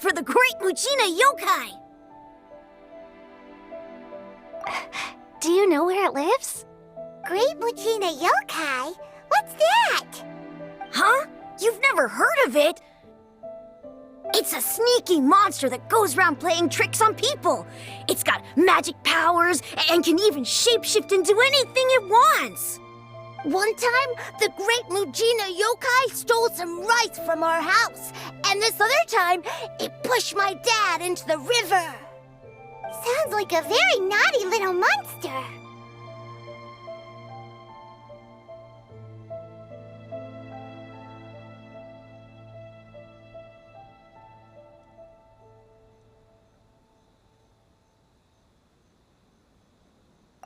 for the Great Mujina Yokai! Do you know where it lives? Great Mujina Yokai? What's that? Huh? You've never heard of it? It's a sneaky monster that goes around playing tricks on people. It's got magic powers and can even shapeshift into anything it wants. One time, the Great Mujina Yokai stole some rice from our house. And this other time, it pushed my dad into the river. Sounds like a very naughty little monster.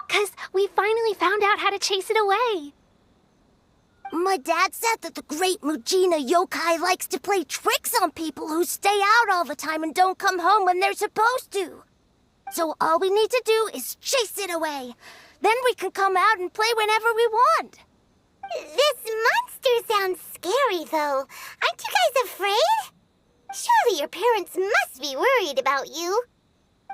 Because we finally found out how to chase it away. My dad said that the Great Mujina Yokai likes to play tricks on people who stay out all the time and don't come home when they're supposed to. So all we need to do is chase it away. Then we can come out and play whenever we want. This monster sounds scary, though. Aren't you guys afraid? Surely your parents must be worried about you.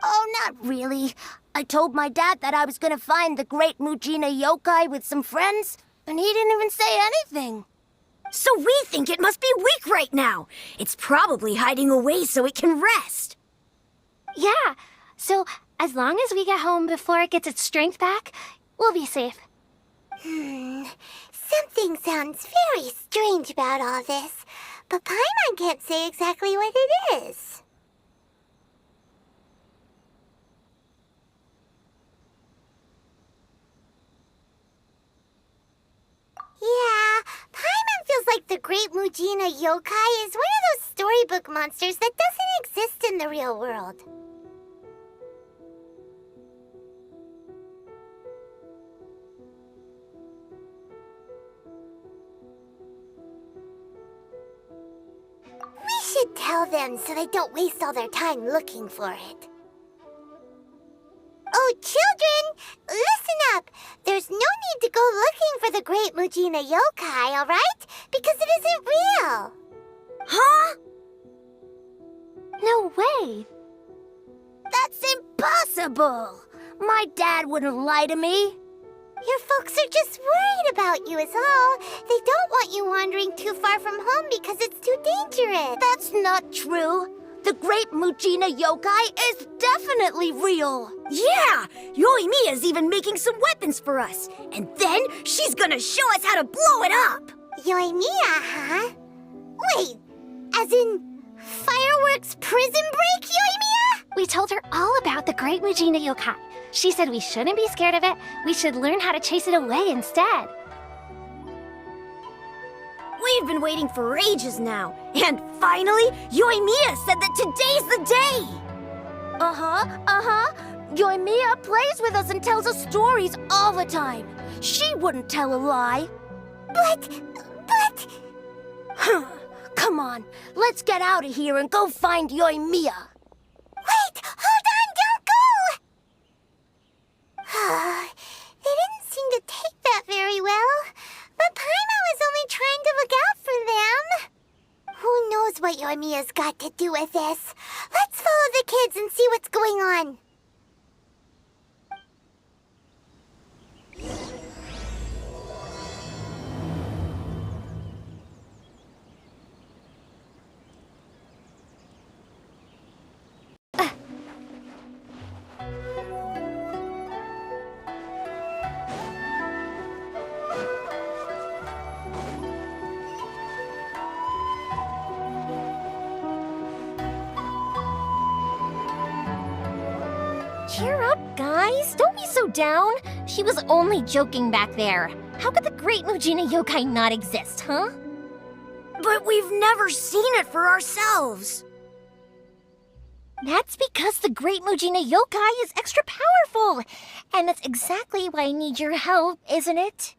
Oh, not really. I told my dad that I was gonna find the Great Mujina Yokai with some friends, and he didn't even say anything. So we think it must be weak right now. It's probably hiding away so it can rest. Yeah, so as long as we get home before it gets its strength back, we'll be safe. Something sounds very strange about all this, but Paimon can't say exactly what it is. Yeah, Paimon feels like the Great Mujina Yokai is one of those storybook monsters that doesn't exist in the real world. We should tell them so they don't waste all their time looking for it. Oh, children, listen up. There's no need to go looking for the Great Mujina Yokai, all right? Because it isn't real. Huh? No way. That's impossible. My dad wouldn't lie to me. Your folks are just worried about you is all. They don't want you wandering too far from home because it's too dangerous. That's not true. The Great Mujina Yokai is definitely real. Yeah! Yoimiya's even making some weapons for us. And then she's gonna show us how to blow it up! Yoimiya, huh? Wait, as in fireworks prison break, Yoimiya? We told her all about the Great Mujina Yokai. She said we shouldn't be scared of it. We should learn how to chase it away instead. We've been waiting for ages now. And finally, Yoimiya said that today's the day! Yoimiya plays with us and tells us stories all the time. She wouldn't tell a lie. But... Come on, let's get out of here and go find Yoimiya. Wait, hold on, don't go! They didn't seem to take that very well. But Paimon was only trying to look out for them. Who knows what Yoimiya's got to do with this? Let's follow the kids and see what's going on. Cheer up, guys. Don't be so down. She was only joking back there. How could the Great Mujina Yokai not exist, huh? But we've never seen it for ourselves. That's because the Great Mujina Yokai is extra powerful. And that's exactly why I need your help, isn't it?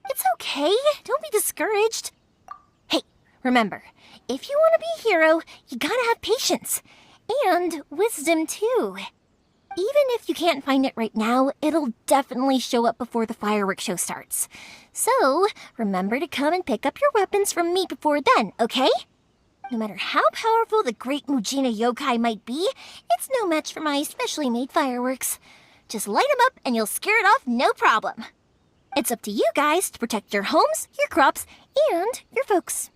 It's okay. Don't be discouraged. Hey, remember, if you want to be a hero, you gotta have patience. And wisdom, too. Even if you can't find it right now, it'll definitely show up before the fireworks show starts. So, remember to come and pick up your weapons from me before then, okay? No matter how powerful the Great Mujina Yokai might be, it's no match for my specially made fireworks. Just light them up and you'll scare it off no problem. It's up to you guys to protect your homes, your crops, and your folks.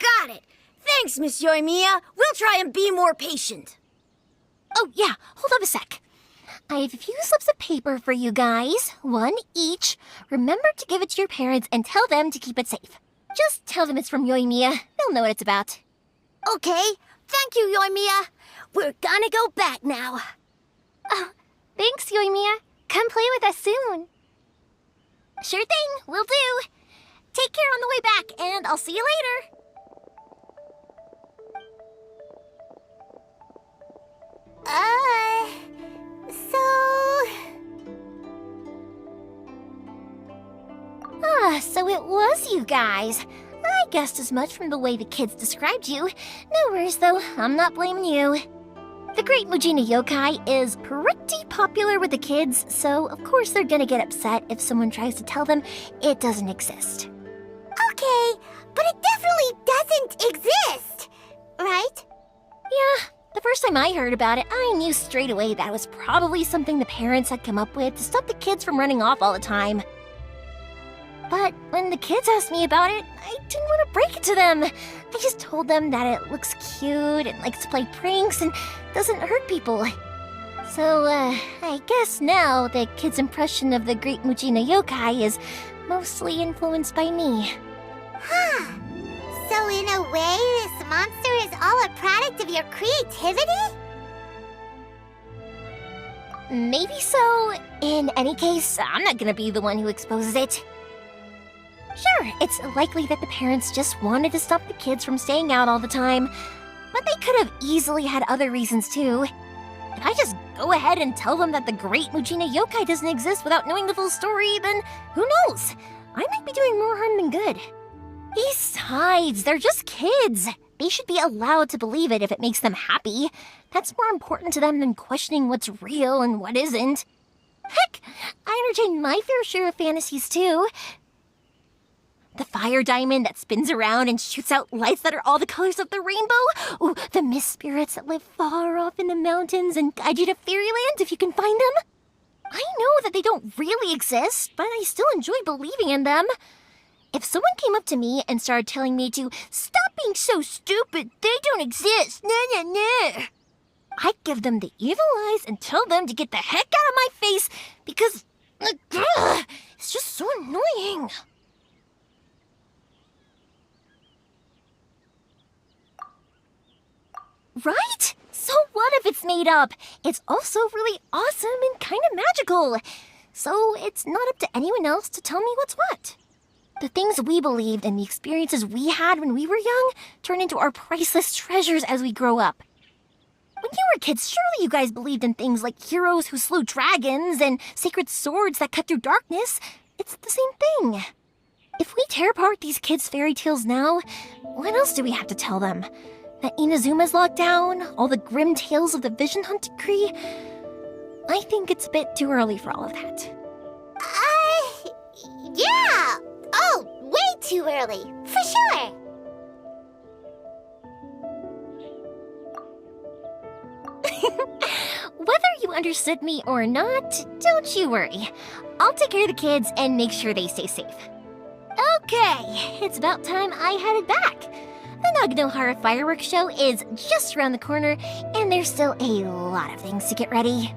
Got it. Thanks, Miss Yoimiya. We'll try and be more patient. Oh, yeah, hold up a sec. I have a few slips of paper for you guys, one each. Remember to give it to your parents and tell them to keep it safe. Just tell them it's from Yoimiya. They'll know what it's about. Okay, thank you, Yoimiya. We're gonna go back now. Oh, thanks, Yoimiya. Come play with us soon. Sure thing, will do. Take care on the way back, and I'll see you later. So it was you guys. I guessed as much from the way the kids described you. No worries, though. I'm not blaming you. The Great Mujina Yokai is pretty popular with the kids, so of course they're gonna get upset if someone tries to tell them it doesn't exist. Okay, but it definitely doesn't exist, right? Yeah, the first time I heard about it, I knew straight away that it was probably something the parents had come up with to stop the kids from running off all the time. But when the kids asked me about it, I didn't want to break it to them. I just told them that it looks cute and likes to play pranks and doesn't hurt people. So, I guess now the kids' impression of the Great Mujina Yokai is mostly influenced by me. Huh. So in a way, this monster is all a product of your creativity? Maybe so. In any case, I'm not gonna be the one who exposes it. Sure, it's likely that the parents just wanted to stop the kids from staying out all the time, but they could have easily had other reasons too. If I just go ahead and tell them that the Great Mujina Yokai doesn't exist without knowing the full story, then who knows? I might be doing more harm than good. Besides, they're just kids. They should be allowed to believe it if it makes them happy. That's more important to them than questioning what's real and what isn't. Heck, I entertain my fair share of fantasies too. The fire diamond that spins around and shoots out lights that are all the colors of the rainbow. Ooh, the mist spirits that live far off in the mountains and guide you to fairyland if you can find them. I know that they don't really exist, but I still enjoy believing in them. If someone came up to me and started telling me to stop being so stupid, they don't exist, I'd give them the evil eyes and tell them to get the heck out of my face because it's just so annoying. Right? So what if it's made up? It's also really awesome and kind of magical. So it's not up to anyone else to tell me what's what. The things we believed and the experiences we had when we were young turn into our priceless treasures as we grow up. When you were kids, surely you guys believed in things like heroes who slew dragons and sacred swords that cut through darkness. It's the same thing. If we tear apart these kids' fairy tales now, what else do we have to tell them? That Inazuma's locked down, all the grim tales of the Vision Hunt decree? I think it's a bit too early for all of that. Yeah! Oh, way too early, for sure! Whether you understood me or not, don't you worry. I'll take care of the kids and make sure they stay safe. Okay, it's about time I headed back. The Naganohara fireworks show is just around the corner, and there's still a lot of things to get ready.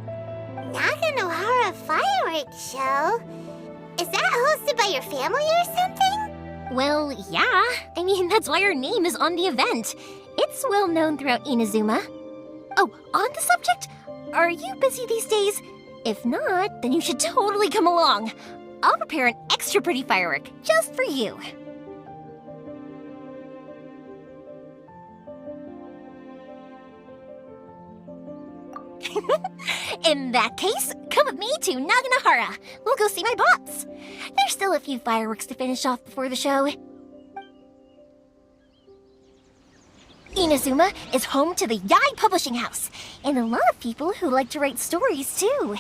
Naganohara fireworks show? Is that hosted by your family or something? Well, yeah. I mean, that's why our name is on the event. It's well known throughout Inazuma. Oh, on the subject, are you busy these days? If not, then you should totally come along. I'll prepare an extra pretty firework just for you. In that case, come with me to Naganohara. We'll go see my bots. There's still a few fireworks to finish off before the show. Inazuma is home to the Yai Publishing House, and a lot of people who like to write stories too.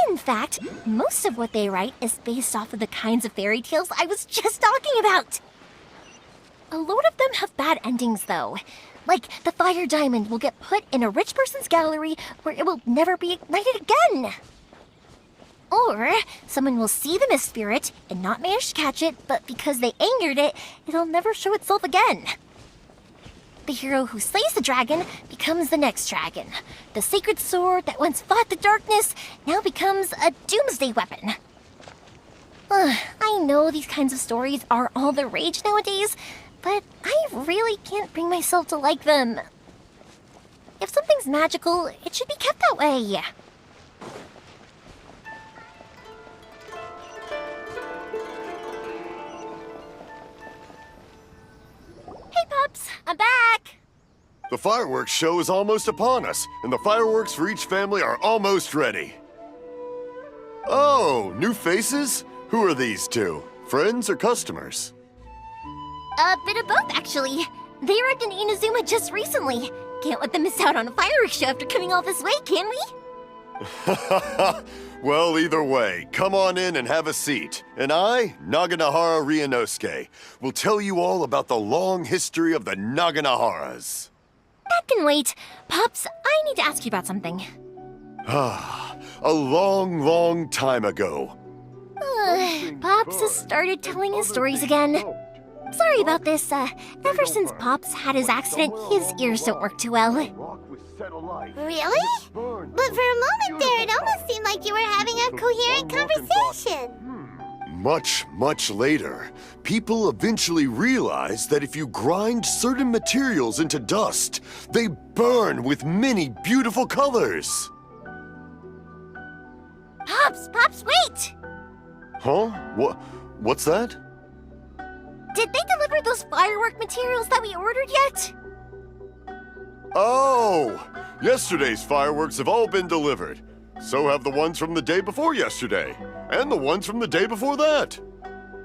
In fact, most of what they write is based off of the kinds of fairy tales I was just talking about. A load of them have bad endings, though. Like, the fire diamond will get put in a rich person's gallery where it will never be ignited again. Or someone will see the mist spirit and not manage to catch it, but because they angered it, it'll never show itself again. The hero who slays the dragon becomes the next dragon. The sacred sword that once fought the darkness now becomes a doomsday weapon. I know these kinds of stories are all the rage nowadays, but I really can't bring myself to like them. If something's magical, it should be kept that way. Hey, Pops, I'm back! The fireworks show is almost upon us, and the fireworks for each family are almost ready. Oh, new faces? Who are these two? Friends or customers? A bit of both, actually. They arrived in Inazuma just recently. Can't let them miss out on a fireworks show after coming all this way, can we? Well, either way, come on in and have a seat. And I, Naganahara Ryunosuke, will tell you all about the long history of the Naganaharas. That can wait. Pops, I need to ask you about something. A long, long time ago. Pops has started telling his stories again. Sorry about this. Ever since Pops had his accident, his ears don't work too well. Really? But for a moment there, it almost seemed like you were having a coherent conversation. Much, much later, people eventually realized that if you grind certain materials into dust, they burn with many beautiful colors. Pops, wait! Huh? What's that? Did they deliver those firework materials that we ordered yet? Oh! Yesterday's fireworks have all been delivered. So have the ones from the day before yesterday. And the ones from the day before that.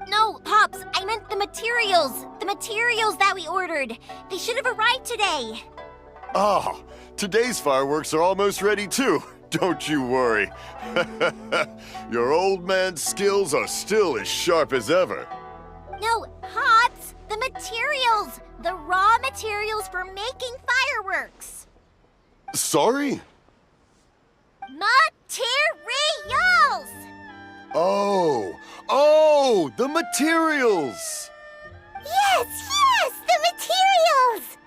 No, Pops, I meant the materials. The materials that we ordered. They should have arrived today. Ah, today's fireworks are almost ready too. Don't you worry. Your old man's skills are still as sharp as ever. No, Pops, the materials. The raw materials for making fireworks. Sorry? Materials! Oh, the materials! Yes, the materials!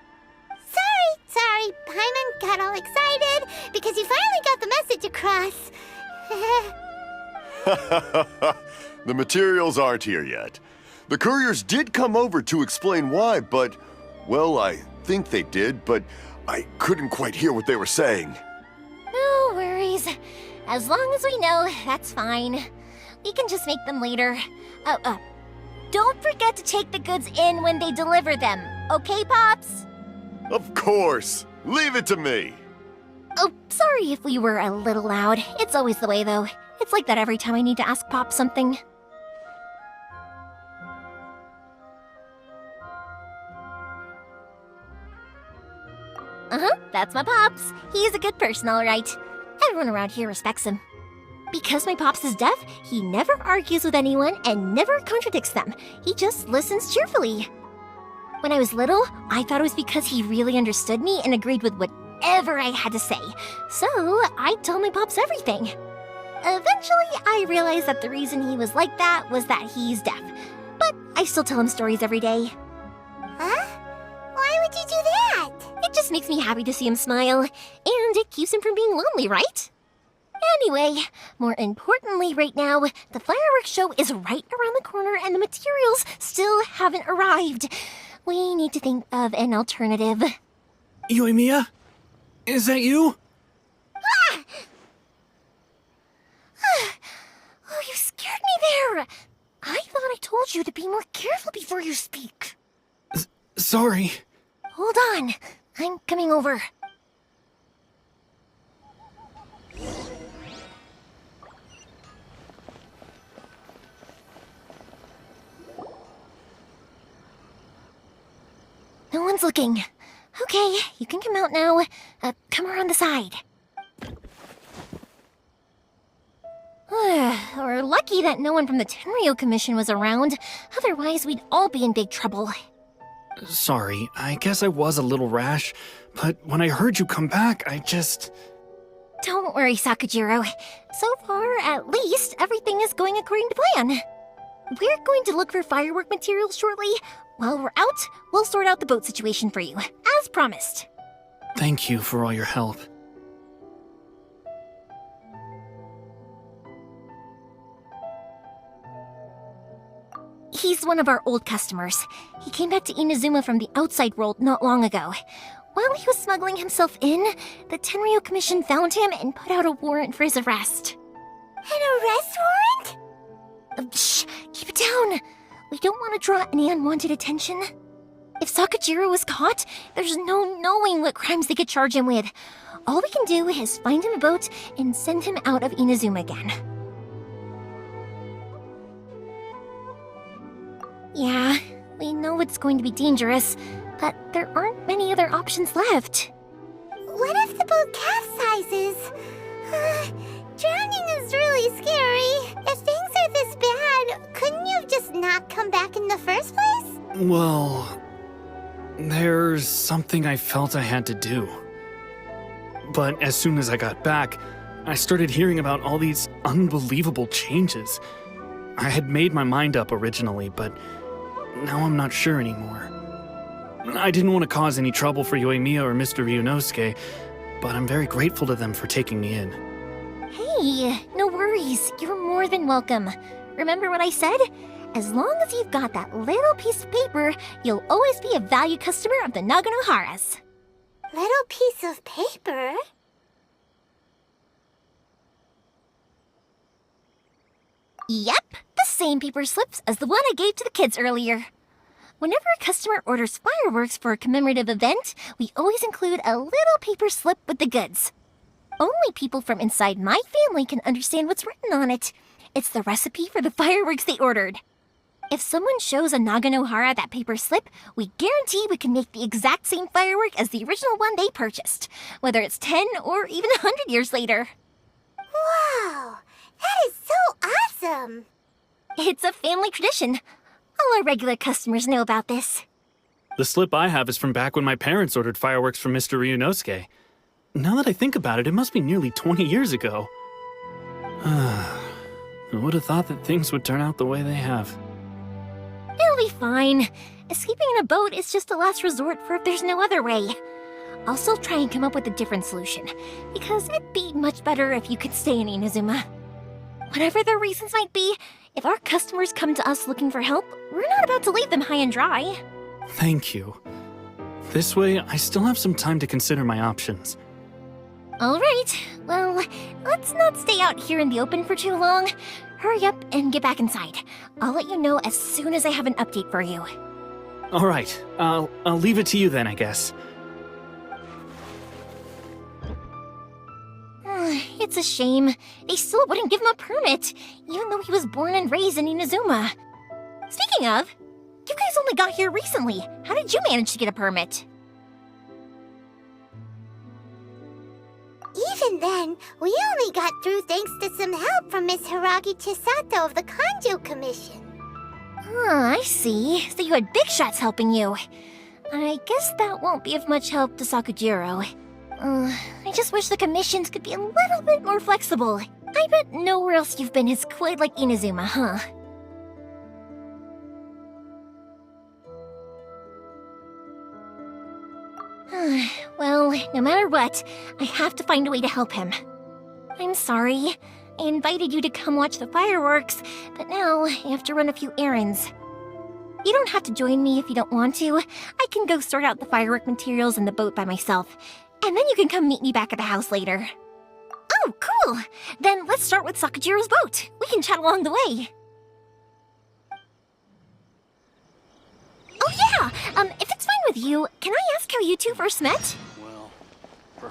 Sorry, Paimon got all excited because you finally got the message across. The materials aren't here yet. The couriers did come over to explain why, but, well, I think they did, but I couldn't quite hear what they were saying. No worries. As long as we know, that's fine. We can just make them later. Don't forget to take the goods in when they deliver them, okay, Pops? Of course. Leave it to me. Oh, sorry if we were a little loud. It's always the way, though. It's like that every time I need to ask Pop something. That's my Pops. He's a good person, all right. Everyone around here respects him. Because my Pops is deaf, he never argues with anyone and never contradicts them. He just listens cheerfully. When I was little, I thought it was because he really understood me and agreed with whatever I had to say. So I told my Pops everything. Eventually, I realized that the reason he was like that was that he's deaf. But I still tell him stories every day. Huh? Why would you do that? It just makes me happy to see him smile, and it keeps him from being lonely, right? Anyway, more importantly right now, the fireworks show is right around the corner and the materials still haven't arrived. We need to think of an alternative. Yoimiya? Is that you? Oh, you scared me there! I thought I told you to be more careful before you speak. Sorry. Hold on, I'm coming over. No one's looking. Okay, you can come out now. Come around the side. We're lucky that no one from the Tenryo Commission was around. Otherwise, we'd all be in big trouble. Sorry, I guess I was a little rash, but when I heard you come back, I just... Don't worry, Sakujiro. So far, at least, everything is going according to plan. We're going to look for firework materials shortly. While we're out, we'll sort out the boat situation for you, as promised. Thank you for all your help. He's one of our old customers. He came back to Inazuma from the outside world not long ago. While he was smuggling himself in, the Tenryo Commission found him and put out a warrant for his arrest. An arrest warrant? Shh! Keep it down! We don't want to draw any unwanted attention. If Sakujiro was caught, there's no knowing what crimes they could charge him with. All we can do is find him a boat and send him out of Inazuma again. Yeah, we know it's going to be dangerous, but there aren't many other options left. What if the boat capsizes? Drowning is really scary. If things are this bad, couldn't you have just not come back in the first place? Well, there's something I felt I had to do. But as soon as I got back, I started hearing about all these unbelievable changes. I had made my mind up originally, but now I'm not sure anymore. I didn't want to cause any trouble for Yoimiya or Mr. Ryunosuke, but I'm very grateful to them for taking me in. Hey, no worries. You're more than welcome. Remember what I said? As long as you've got that little piece of paper, you'll always be a valued customer of the Naganoharas. Little piece of paper? Yep, the same paper slips as the one I gave to the kids earlier. Whenever a customer orders fireworks for a commemorative event, we always include a little paper slip with the goods. Only people from inside my family can understand what's written on it. It's the recipe for the fireworks they ordered. If someone shows a Naganohara that paper slip, we guarantee we can make the exact same firework as the original one they purchased, whether it's 10 or even 100 years later. Wow, that is so awesome! It's a family tradition. All our regular customers know about this. The slip I have is from back when my parents ordered fireworks from Mr. Ryunosuke. Now that I think about it, it must be nearly 20 years ago. I would have thought that things would turn out the way they have. It'll be fine. Escaping in a boat is just a last resort for if there's no other way. I'll still try and come up with a different solution, because it'd be much better if you could stay in Inazuma. Whatever the reasons might be, if our customers come to us looking for help, we're not about to leave them high and dry. Thank you. This way, I still have some time to consider my options. All right, well, let's not stay out here in the open for too long. Hurry up and get back inside. I'll let you know as soon as I have an update for you. All right, I'll leave it to you then, I guess. It's a shame. They still wouldn't give him a permit, even though he was born and raised in Inazuma. Speaking of, you guys only got here recently. How did you manage to get a permit? Even then, we only got through thanks to some help from Miss Hiragi Chisato of the Kanjo Commission. I see. So you had big shots helping you. I guess that won't be of much help to Sakujiro. I just wish the commissions could be a little bit more flexible. I bet nowhere else you've been is quite like Inazuma, huh? Well, no matter what, I have to find a way to help him. I'm sorry. I invited you to come watch the fireworks, but now I have to run a few errands. You don't have to join me if you don't want to. I can go sort out the firework materials in the boat by myself, and then you can come meet me back at the house later. Oh, cool! Then let's start with Sakujiro's boat. We can chat along the way. Oh yeah! If it's fine with you, can I ask how you two first met?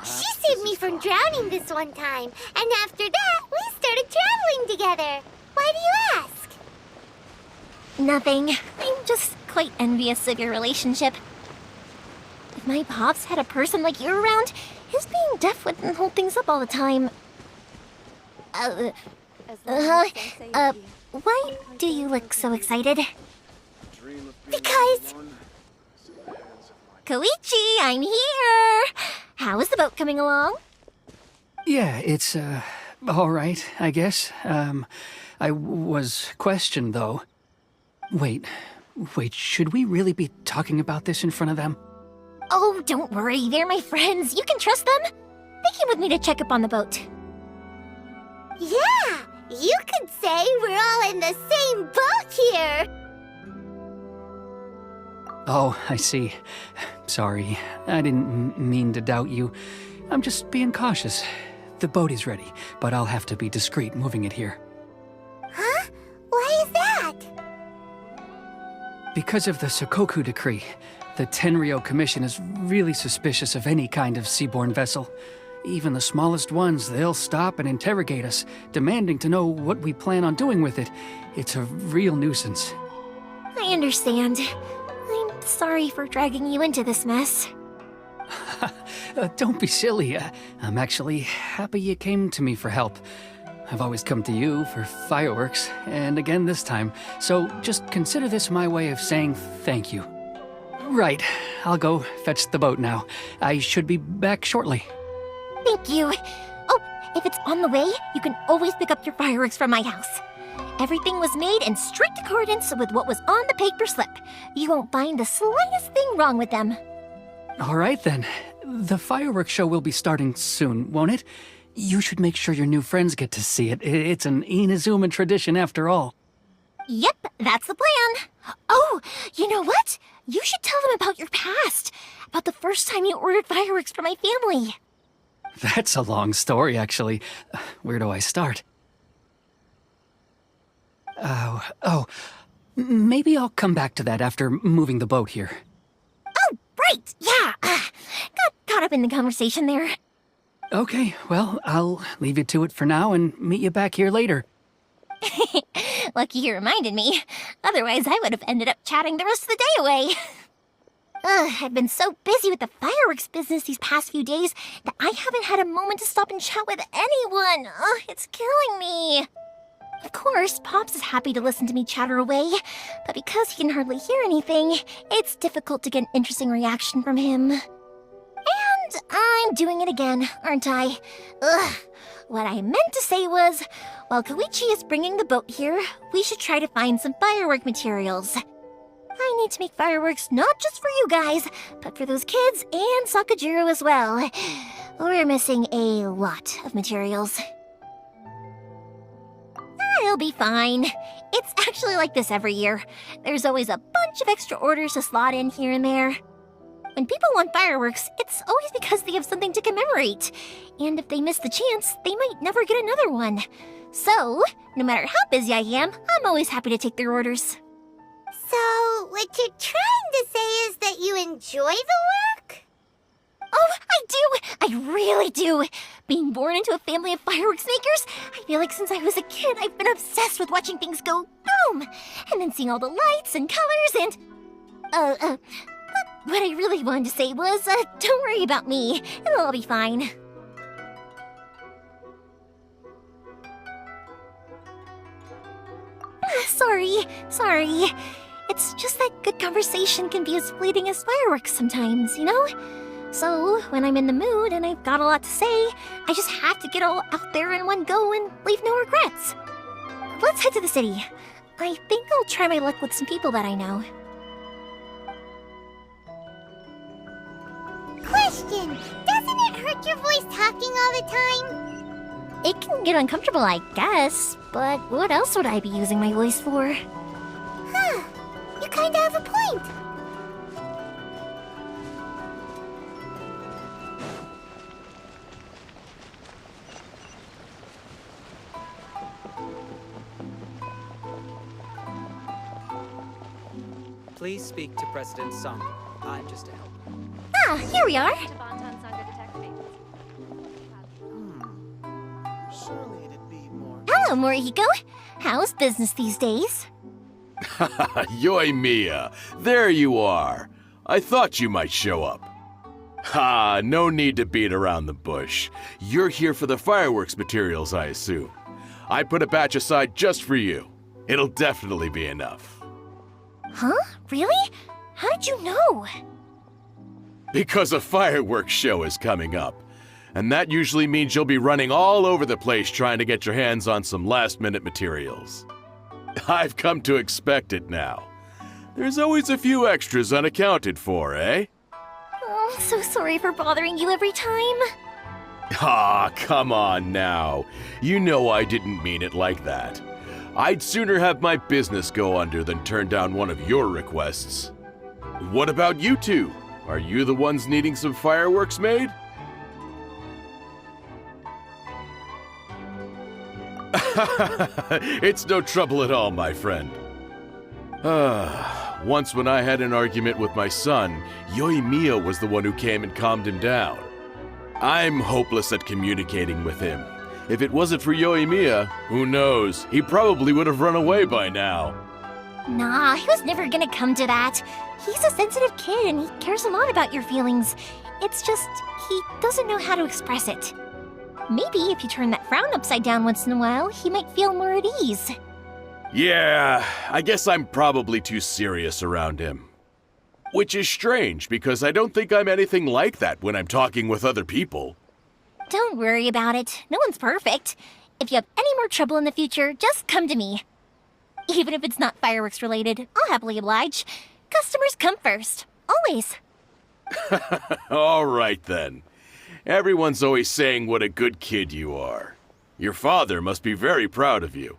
She saved me from drowning this one time, and after that, we started traveling together. Why do you ask? Nothing. I'm just quite envious of your relationship. If my pops had a person like you around, his being deaf wouldn't hold things up all the time. Why do you look so excited? Because Koichi, I'm here! How is the boat coming along? Yeah, it's, all right, I guess. I was questioned, though. Wait, should we really be talking about this in front of them? Oh, don't worry, they're my friends. You can trust them. They came with me to check up on the boat. Yeah, you could say we're all in the same boat here. Oh, I see. Sorry, I didn't mean to doubt you. I'm just being cautious. The boat is ready, but I'll have to be discreet moving it here. Huh? Why is that? Because of the Sokoku decree, the Tenryou Commission is really suspicious of any kind of seaborne vessel. Even the smallest ones, they'll stop and interrogate us, demanding to know what we plan on doing with it. It's a real nuisance. I understand. I'm sorry for dragging you into this mess. Don't be silly. I'm actually happy you came to me for help. I've always come to you for fireworks, and again this time, so just consider this my way of saying thank you. Right, I'll go fetch the boat now. I should be back shortly. Thank you. Oh, if it's on the way, you can always pick up your fireworks from my house. Everything was made in strict accordance with what was on the paper slip. You won't find the slightest thing wrong with them. All right then. The fireworks show will be starting soon, won't it? You should make sure your new friends get to see it. It's an Inazuma tradition after all. Yep, that's the plan. Oh, you know what? You should tell them about your past. About the first time you ordered fireworks for my family. That's a long story, actually. Where do I start? Maybe I'll come back to that after moving the boat here. Oh, right, yeah. Got caught up in the conversation there. Okay, well, I'll leave you to it for now and meet you back here later. Lucky you reminded me. Otherwise, I would have ended up chatting the rest of the day away. I've been so busy with the fireworks business these past few days that I haven't had a moment to stop and chat with anyone. It's killing me. Of course, Pops is happy to listen to me chatter away, but because he can hardly hear anything, it's difficult to get an interesting reaction from him. And I'm doing it again, aren't I? What I meant to say was, while Koichi is bringing the boat here, we should try to find some firework materials. I need to make fireworks not just for you guys, but for those kids and Sakajiro as well. We're missing a lot of materials. It'll be fine. It's actually like this every year. There's always a bunch of extra orders to slot in here and there. When people want fireworks, it's always because they have something to commemorate. And if they miss the chance, they might never get another one. So, no matter how busy I am, I'm always happy to take their orders. So, what you're trying to say is that you enjoy the work? Oh, I do! I really do! Being born into a family of fireworks makers, I feel like since I was a kid, I've been obsessed with watching things go boom! And then seeing all the lights and colors and... What I really wanted to say was, don't worry about me. It'll all be fine. Sorry. It's just that good conversation can be as fleeting as fireworks sometimes, you know? So, when I'm in the mood and I've got a lot to say, I just have to get all out there in one go and leave no regrets. Let's head to the city. I think I'll try my luck with some people that I know. Question! Doesn't it hurt your voice talking all the time? It can get uncomfortable, I guess, but what else would I be using my voice for? Huh. You kinda have a point. Please speak to President Song. I'm just a helper. Ah, here we are. Surely it'd be more. Hello, Morihiko. How's business these days? Yoimiya, there you are. I thought you might show up. Ha, no need to beat around the bush. You're here for the fireworks materials, I assume. I put a batch aside just for you. It'll definitely be enough. Huh? Really? How did you know? Because a fireworks show is coming up. And that usually means you'll be running all over the place trying to get your hands on some last-minute materials. I've come to expect it now. There's always a few extras unaccounted for, eh? Oh, I'm so sorry for bothering you every time. Ah, come on now. You know I didn't mean it like that. I'd sooner have my business go under than turn down one of your requests. What about you two? Are you the ones needing some fireworks made? It's no trouble at all, my friend. Once when I had an argument with my son, Yoimiya was the one who came and calmed him down. I'm hopeless at communicating with him. If it wasn't for Yoimiya, who knows, he probably would have run away by now. Nah, he was never gonna come to that. He's a sensitive kid and he cares a lot about your feelings. It's just, he doesn't know how to express it. Maybe if you turn that frown upside down once in a while, he might feel more at ease. Yeah, I guess I'm probably too serious around him. Which is strange, because I don't think I'm anything like that when I'm talking with other people. Don't worry about it. No one's perfect. If you have any more trouble in the future, just come to me. Even if it's not fireworks related, I'll happily oblige. Customers come first. Always. All right then. Everyone's always saying what a good kid you are. Your father must be very proud of you.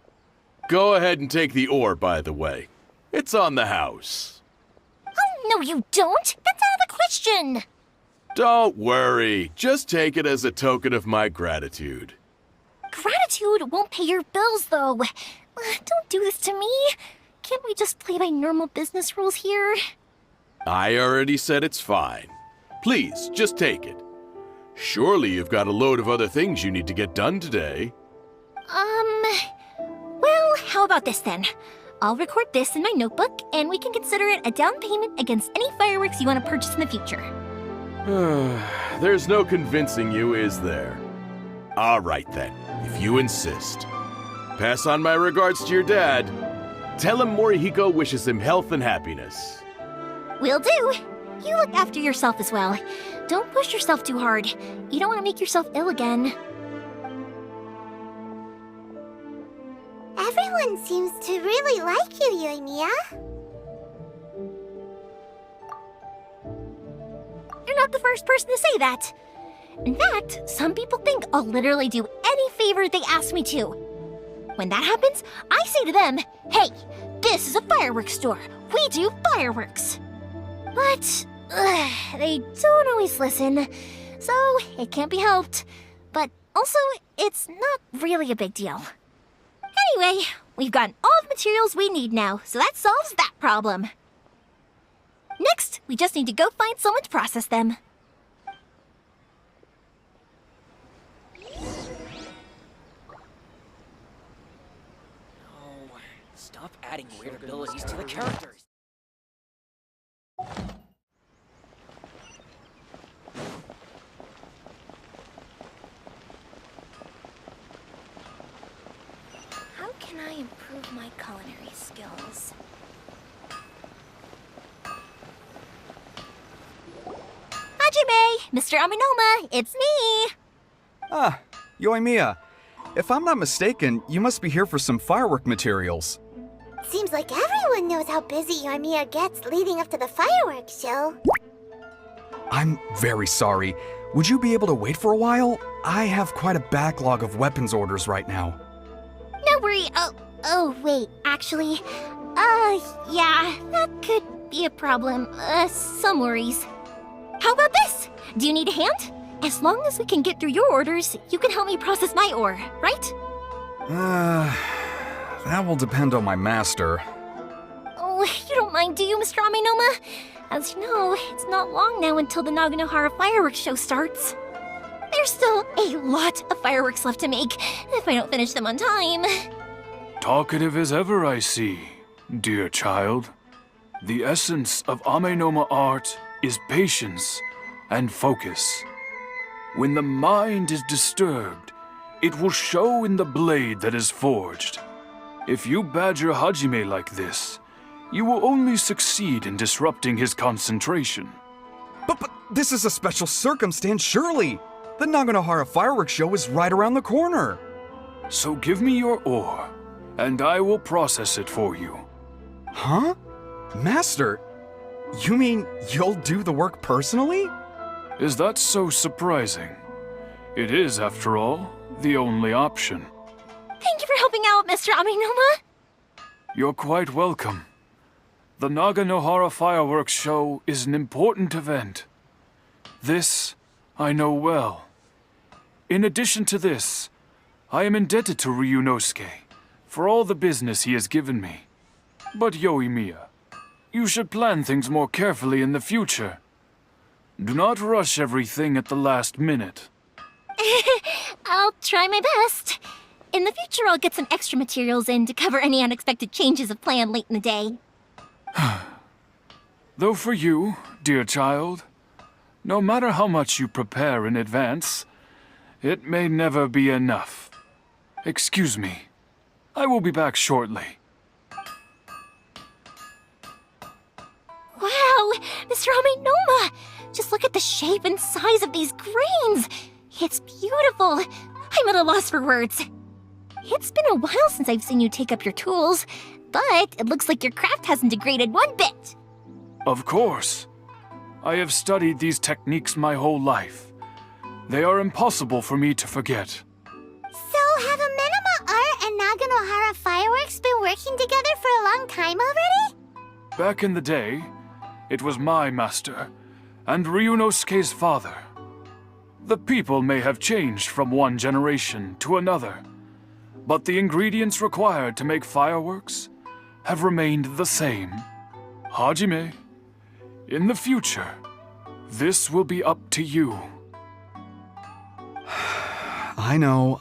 Go ahead and take the ore, by the way. It's on the house. Oh, no you don't! That's out of the question! Don't worry. Just take it as a token of my gratitude. Gratitude won't pay your bills, though. Don't do this to me. Can't we just play by normal business rules here? I already said it's fine. Please, just take it. Surely you've got a load of other things you need to get done today. Well, how about this then? I'll record this in my notebook, and we can consider it a down payment against any fireworks you want to purchase in the future. There's no convincing you, is there? All right then, if you insist. Pass on my regards to your dad. Tell him Morihiko wishes him health and happiness. Will do. You look after yourself as well. Don't push yourself too hard. You don't want to make yourself ill again. Everyone seems to really like you, Yoimiya. You're not the first person to say that. In fact, some people think I'll literally do any favor they ask me to. When that happens, I say to them, hey, this is a fireworks store. We do fireworks. But they don't always listen, so it can't be helped. But also, it's not really a big deal. Anyway, we've gotten all the materials we need now, so that solves that problem. Next, we just need to go find someone to process them. Oh, stop adding weird abilities to the characters. How can I improve my culinary skills? Hajime! Mr. Aminoma, it's me! Ah, Yoimiya. If I'm not mistaken, you must be here for some firework materials. Seems like everyone knows how busy Yoimiya gets leading up to the fireworks show. I'm very sorry. Would you be able to wait for a while? I have quite a backlog of weapons orders right now. No worry. Oh, wait, actually. Yeah, that could be a problem. Some worries. How about this? Do you need a hand? As long as we can get through your orders, you can help me process my ore, right? That will depend on my master. Oh, you don't mind, do you, Mr. Aminoma? As you know, it's not long now until the Naganohara fireworks show starts. There's still a lot of fireworks left to make, if I don't finish them on time. Talkative as ever, I see, dear child. The essence of Amenoma art is patience and focus. When the mind is disturbed, it will show in the blade that is forged. If you badger Hajime like this, you will only succeed in disrupting his concentration. But this is a special circumstance, surely. The Naganohara fireworks show is right around the corner. So give me your ore, and I will process it for you. Huh? Master, you mean you'll do the work personally? Is that so surprising? It is, after all, the only option. Thank you for helping out, Mr. Amenoma. You're quite welcome. The Naganohara fireworks show is an important event. This I know well. In addition to this, I am indebted to Ryunosuke for all the business he has given me. But Yoimiya, you should plan things more carefully in the future. Do not rush everything at the last minute. I'll try my best. In the future, I'll get some extra materials in to cover any unexpected changes of plan late in the day. Though for you, dear child, no matter how much you prepare in advance, it may never be enough. Excuse me. I will be back shortly. Wow, Mr. Amenoma! Just look at the shape and size of these grains! It's beautiful! I'm at a loss for words. It's been a while since I've seen you take up your tools, but it looks like your craft hasn't degraded one bit. Of course. I have studied these techniques my whole life. They are impossible for me to forget. So, have Amenoma Art and Naganohara Fireworks been working together for a long time already? Back in the day, it was my master, and Ryunosuke's father. The people may have changed from one generation to another, but the ingredients required to make fireworks have remained the same. Hajime, in the future, this will be up to you. I know.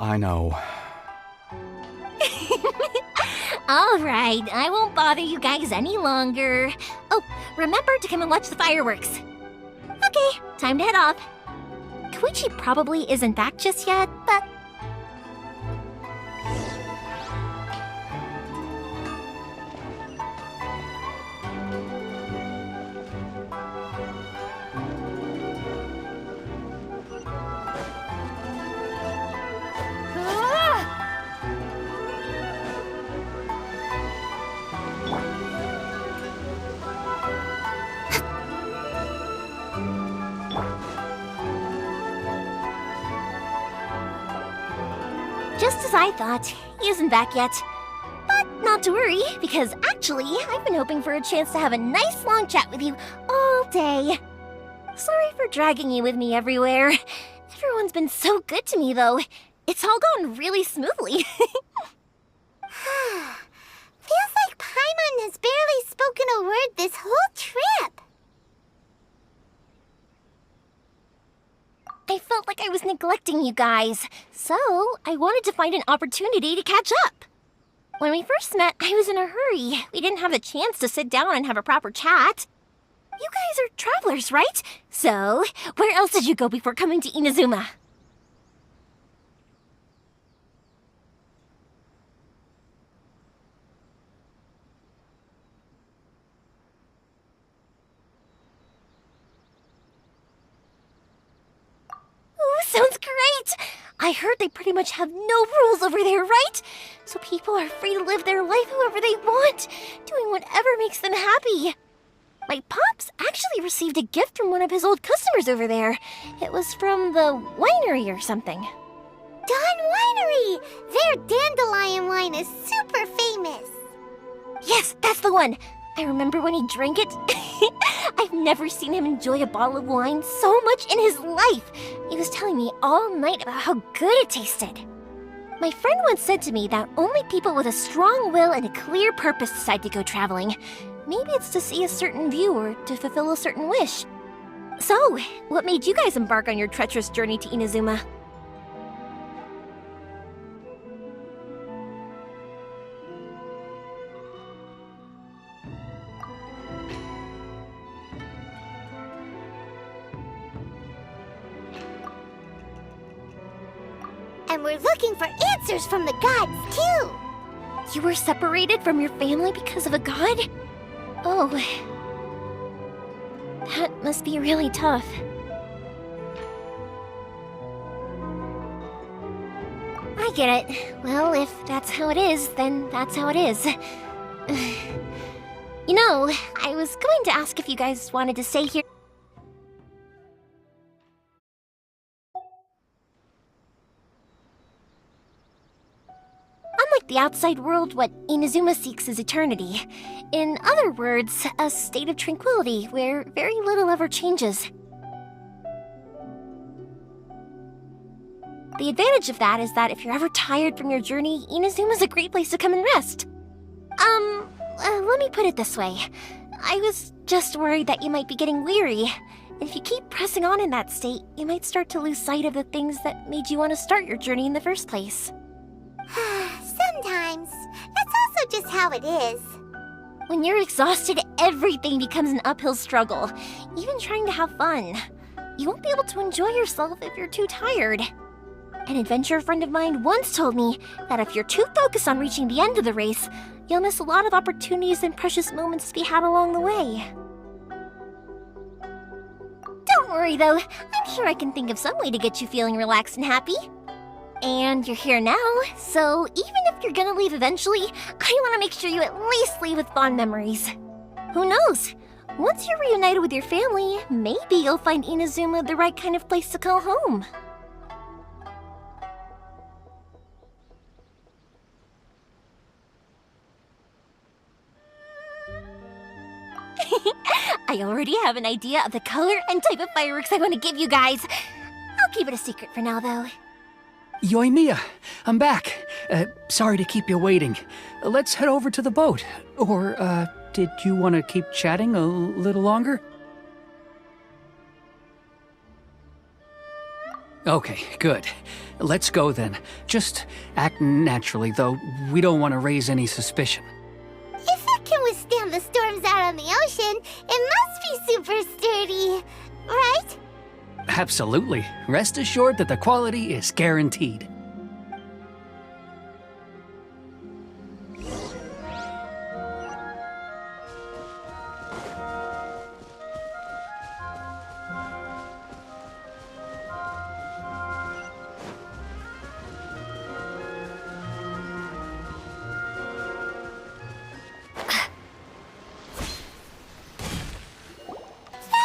All right, I won't bother you guys any longer. Oh, remember to come and watch the fireworks. Okay, time to head off. Koichi probably isn't back just yet, but... Just as I thought, he isn't back yet. But not to worry, because actually, I've been hoping for a chance to have a nice long chat with you all day. Sorry for dragging you with me everywhere. Everyone's been so good to me, though. It's all gone really smoothly. Feels like Paimon has barely spoken a word this whole trip. I felt like I was neglecting you guys, so I wanted to find an opportunity to catch up. When we first met, I was in a hurry. We didn't have a chance to sit down and have a proper chat. You guys are travelers, right? So, where else did you go before coming to Inazuma? Sounds great! I heard they pretty much have no rules over there, right? So people are free to live their life however they want, doing whatever makes them happy. My pops actually received a gift from one of his old customers over there. It was from the winery or something. Dawn Winery! Their dandelion wine is super famous. Yes, that's the one! I remember when he drank it. I've never seen him enjoy a bottle of wine so much in his life. He was telling me all night about how good it tasted. My friend once said to me that only people with a strong will and a clear purpose decide to go traveling. Maybe it's to see a certain view or to fulfill a certain wish. So, what made you guys embark on your treacherous journey to Inazuma? And we're looking for answers from the gods, too. You were separated from your family because of a god? Oh. That must be really tough. I get it. Well, if that's how it is, then that's how it is. You know, I was going to ask if you guys wanted to stay here. Unlike the outside world, what Inazuma seeks is eternity. In other words, a state of tranquility where very little ever changes. The advantage of that is that if you're ever tired from your journey, Inazuma's a great place to come and rest. Let me put it this way. I was just worried that you might be getting weary. And if you keep pressing on in that state, you might start to lose sight of the things that made you want to start your journey in the first place. Sometimes. That's also just how it is. When you're exhausted, everything becomes an uphill struggle. Even trying to have fun. You won't be able to enjoy yourself if you're too tired. An adventurer friend of mine once told me that if you're too focused on reaching the end of the race, you'll miss a lot of opportunities and precious moments to be had along the way. Don't worry though, I'm sure I can think of some way to get you feeling relaxed and happy. And you're here now, so even if you're gonna leave eventually, I want to make sure you at least leave with fond memories. Who knows? Once you're reunited with your family, maybe you'll find Inazuma the right kind of place to call home. I already have an idea of the color and type of fireworks I want to give you guys. I'll keep it a secret for now, though. Yoimiya, I'm back. Sorry to keep you waiting. Let's head over to the boat. Or, did you want to keep chatting a little longer? Okay, good. Let's go then. Just act naturally, though. We don't want to raise any suspicion. If it can withstand the storms out on the ocean, it must be super sturdy, right? Absolutely. Rest assured that the quality is guaranteed.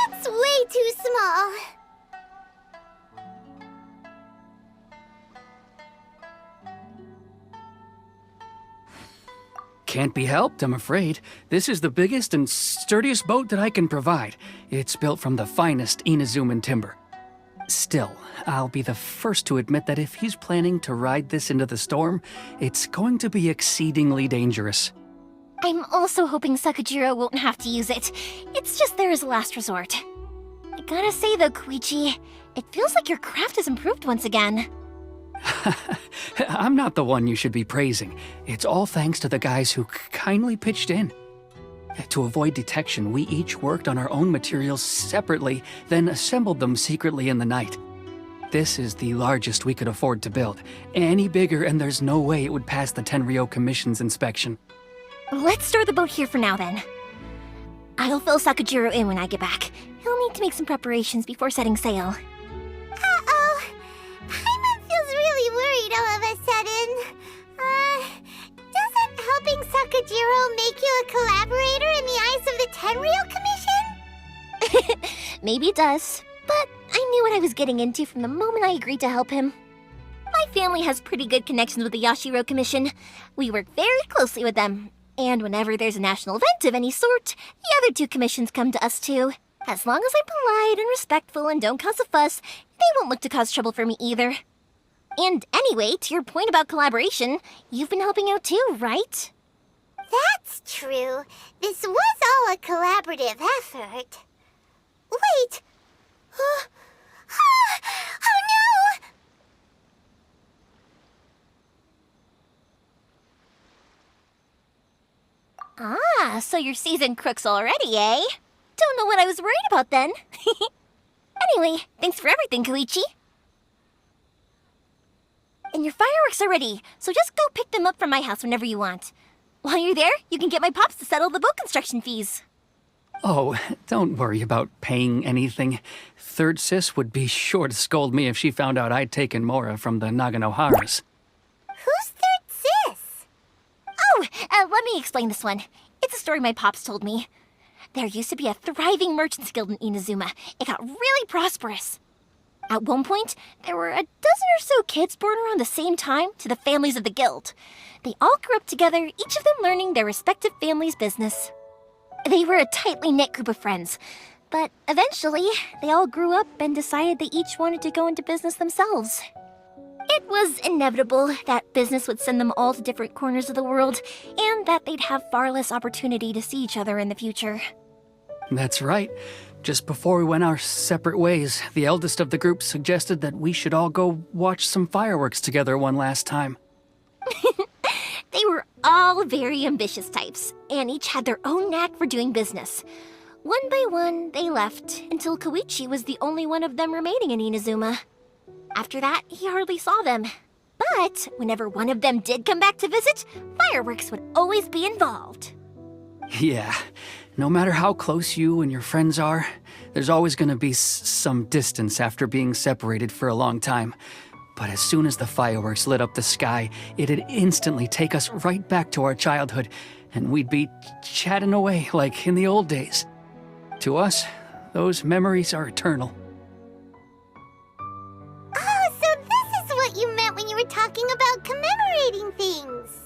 That's way too small. Can't be helped, I'm afraid. This is the biggest and sturdiest boat that I can provide. It's built from the finest Inazuman timber. Still, I'll be the first to admit that if he's planning to ride this into the storm, it's going to be exceedingly dangerous. I'm also hoping Sakajiro won't have to use it. It's just there as a last resort. I gotta say though, Koichi, it feels like your craft has improved once again. I'm not the one you should be praising. It's all thanks to the guys who kindly pitched in. To avoid detection, we each worked on our own materials separately, then assembled them secretly in the night. This is the largest we could afford to build. Any bigger and there's no way it would pass the Tenryou Commission's inspection. Let's store the boat here for now then. I'll fill Sakajiro in when I get back. He'll need to make some preparations before setting sail. Uh-oh. Paimon feels really worried all of a sudden. Doesn't helping Sakajiro make you a collaborator in the eyes of the Tenryou Commission? Maybe it does, but I knew what I was getting into from the moment I agreed to help him. My family has pretty good connections with the Yashiro Commission. We work very closely with them. And whenever there's a national event of any sort, the other two commissions come to us too. As long as I'm polite and respectful and don't cause a fuss, they won't look to cause trouble for me either. And anyway, to your point about collaboration, you've been helping out too, right? That's true. This was all a collaborative effort. Wait! Oh no! Ah, so you're seasoned crooks already, eh? Don't know what I was worried about then. Anyway, thanks for everything, Koichi. And your fireworks are ready, so just go pick them up from my house whenever you want. While you're there, you can get my pops to settle the boat construction fees. Oh, don't worry about paying anything. Third Sis would be sure to scold me if she found out I'd taken Mora from the Naganoharas. Who's Third Sis? Oh, let me explain this one. It's a story my pops told me. There used to be a thriving merchants guild in Inazuma. It got really prosperous. At one point, there were a dozen or so kids born around the same time to the families of the guild. They all grew up together, each of them learning their respective family's business. They were a tightly knit group of friends, but eventually, they all grew up and decided they each wanted to go into business themselves. It was inevitable that business would send them all to different corners of the world, and that they'd have far less opportunity to see each other in the future. That's right. Just before we went our separate ways, the eldest of the group suggested that we should all go watch some fireworks together one last time. They were all very ambitious types, and each had their own knack for doing business. One by one, they left, until Koichi was the only one of them remaining in Inazuma. After that, he hardly saw them. But whenever one of them did come back to visit, fireworks would always be involved. Yeah, no matter how close you and your friends are, there's always going to be some distance after being separated for a long time. But as soon as the fireworks lit up the sky, it'd instantly take us right back to our childhood, and we'd be chatting away like in the old days. To us, those memories are eternal. Oh, so this is what you meant when you were talking about commemorating things.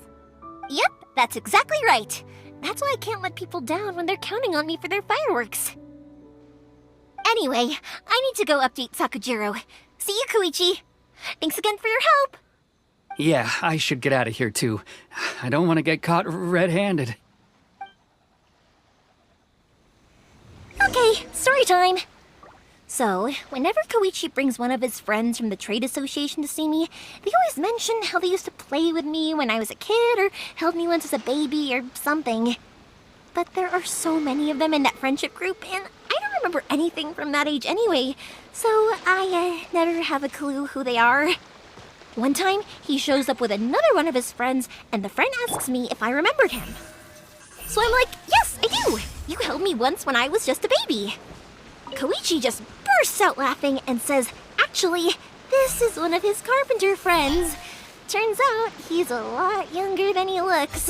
Yep, that's exactly right. That's why I can't let people down when they're counting on me for their fireworks. Anyway, I need to go update Sakujiro. See you, Koichi. Thanks again for your help. Yeah, I should get out of here too. I don't want to get caught red-handed. Okay, story time. So, whenever Koichi brings one of his friends from the trade association to see me, they always mention how they used to play with me when I was a kid or held me once as a baby or something. But there are so many of them in that friendship group, and I don't remember anything from that age anyway, so I never have a clue who they are. One time, he shows up with another one of his friends, and the friend asks me if I remembered him. So I'm like, yes, I do! You held me once when I was just a baby. Koichi just bursts out laughing and says, actually, this is one of his carpenter friends. Turns out he's a lot younger than he looks,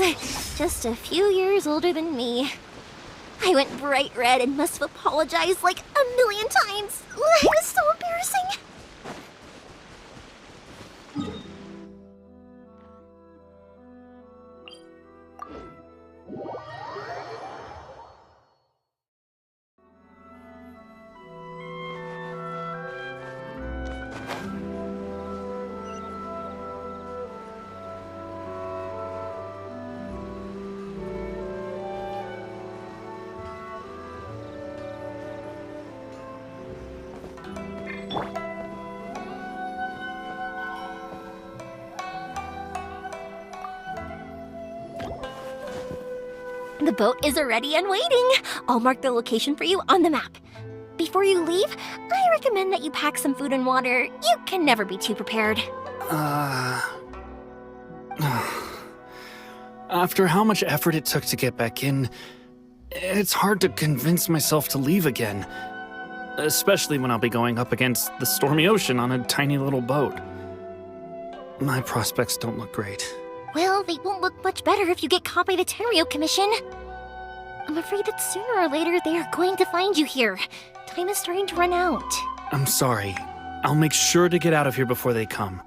just a few years older than me. I went bright red and must have apologized like 1,000,000 times. It was so embarrassing. The boat is ready and waiting. I'll mark the location for you on the map. Before you leave, I recommend that you pack some food and water. You can never be too prepared. After how much effort it took to get back in, it's hard to convince myself to leave again. Especially when I'll be going up against the stormy ocean on a tiny little boat. My prospects don't look great. Well, they won't look much better if you get caught by the Tenryou Commission. I'm afraid that sooner or later they are going to find you here. Time is starting to run out. I'm sorry. I'll make sure to get out of here before they come.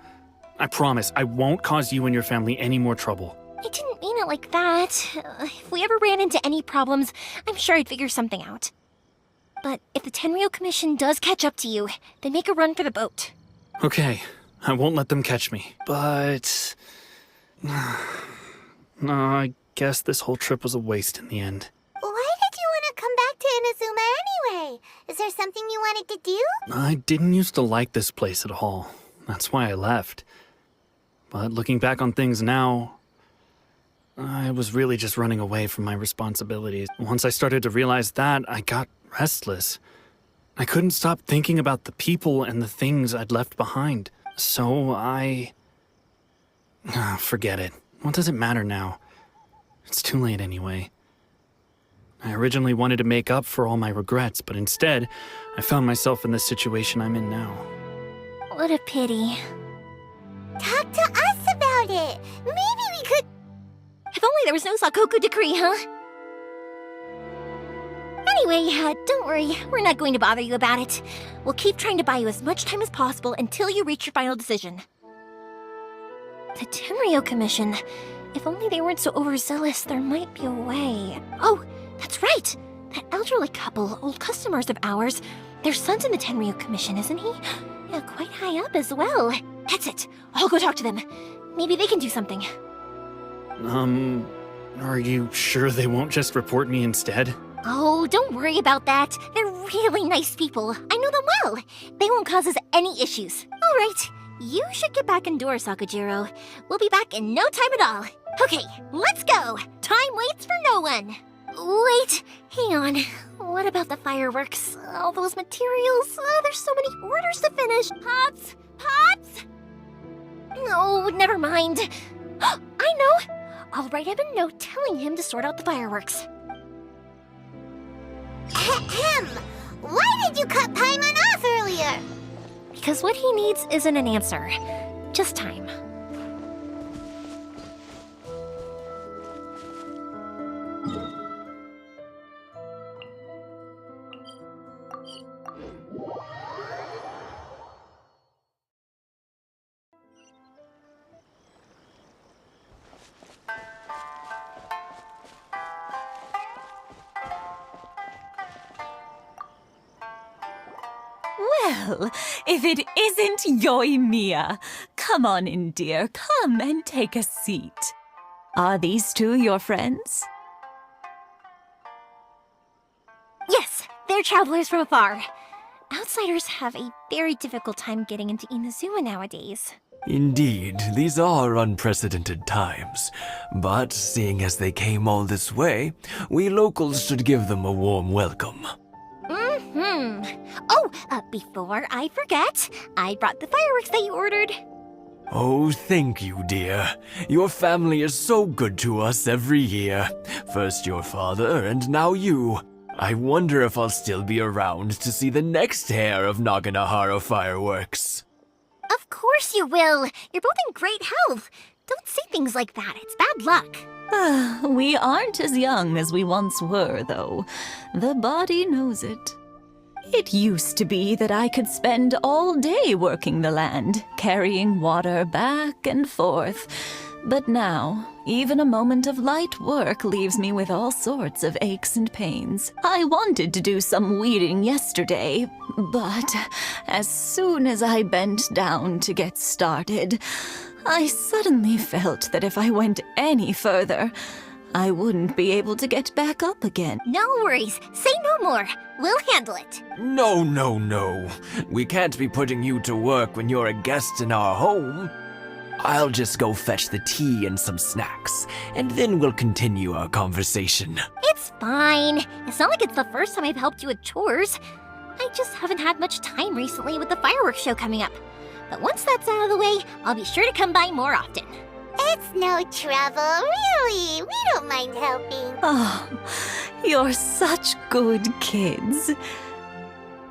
I promise I won't cause you and your family any more trouble. I didn't mean it like that. If we ever ran into any problems, I'm sure I'd figure something out. But if the Tenryou Commission does catch up to you, then make a run for the boat. Okay, I won't let them catch me. But... no, I guess this whole trip was a waste in the end. Why did you want to come back to Inazuma anyway? Is there something you wanted to do? I didn't used to like this place at all. That's why I left. But looking back on things now, I was really just running away from my responsibilities. Once I started to realize that, I got restless. I couldn't stop thinking about the people and the things I'd left behind. So forget it. What does it matter now? It's too late anyway. I originally wanted to make up for all my regrets, but instead, I found myself in the situation I'm in now. What a pity. Talk to us about it. Maybe we could... If only there was no Sakoku decree, huh? Anyway, don't worry. We're not going to bother you about it. We'll keep trying to buy you as much time as possible until you reach your final decision. The Tenryo Commission. If only they weren't so overzealous, there might be a way. Oh, that's right! That elderly couple, old customers of ours, their son's in the Tenryo Commission, isn't he? Yeah, quite high up as well. That's it. I'll go talk to them. Maybe they can do something. Are you sure they won't just report me instead? Oh, don't worry about that. They're really nice people. I know them well. They won't cause us any issues. All right, you should get back indoors, Sakujiro. We'll be back in no time at all. Okay, let's go. Time waits for no one. Wait, hang on. What about the fireworks? All those materials? There's so many orders to finish. Pops? Pops? No, never mind. I know. I'll write him a note telling him to sort out the fireworks. Ahem! Why did you cut Paimon off earlier? Because what he needs isn't an answer, just time. Well, if it isn't Yoimiya, come on in, dear. Come and take a seat. Are these two your friends? Yes, they're travelers from afar. Outsiders have a very difficult time getting into Inazuma nowadays. Indeed, these are unprecedented times. But seeing as they came all this way, we locals should give them a warm welcome. Oh, before I forget, I brought the fireworks that you ordered. Oh, thank you, dear. Your family is so good to us every year. First your father, and now you. I wonder if I'll still be around to see the next hair of Naganahara fireworks. Of course you will. You're both in great health. Don't say things like that. It's bad luck. We aren't as young as we once were, though. The body knows it. It used to be that I could spend all day working the land, carrying water back and forth. But now, even a moment of light work leaves me with all sorts of aches and pains. I wanted to do some weeding yesterday, but as soon as I bent down to get started, I suddenly felt that if I went any further, I wouldn't be able to get back up again. No worries. Say no more. We'll handle it. No, no, no. We can't be putting you to work when you're a guest in our home. I'll just go fetch the tea and some snacks, and then we'll continue our conversation. It's fine. It's not like it's the first time I've helped you with chores. I just haven't had much time recently with the fireworks show coming up. But once that's out of the way, I'll be sure to come by more often. It's no trouble, really. We don't mind helping. Oh, you're such good kids.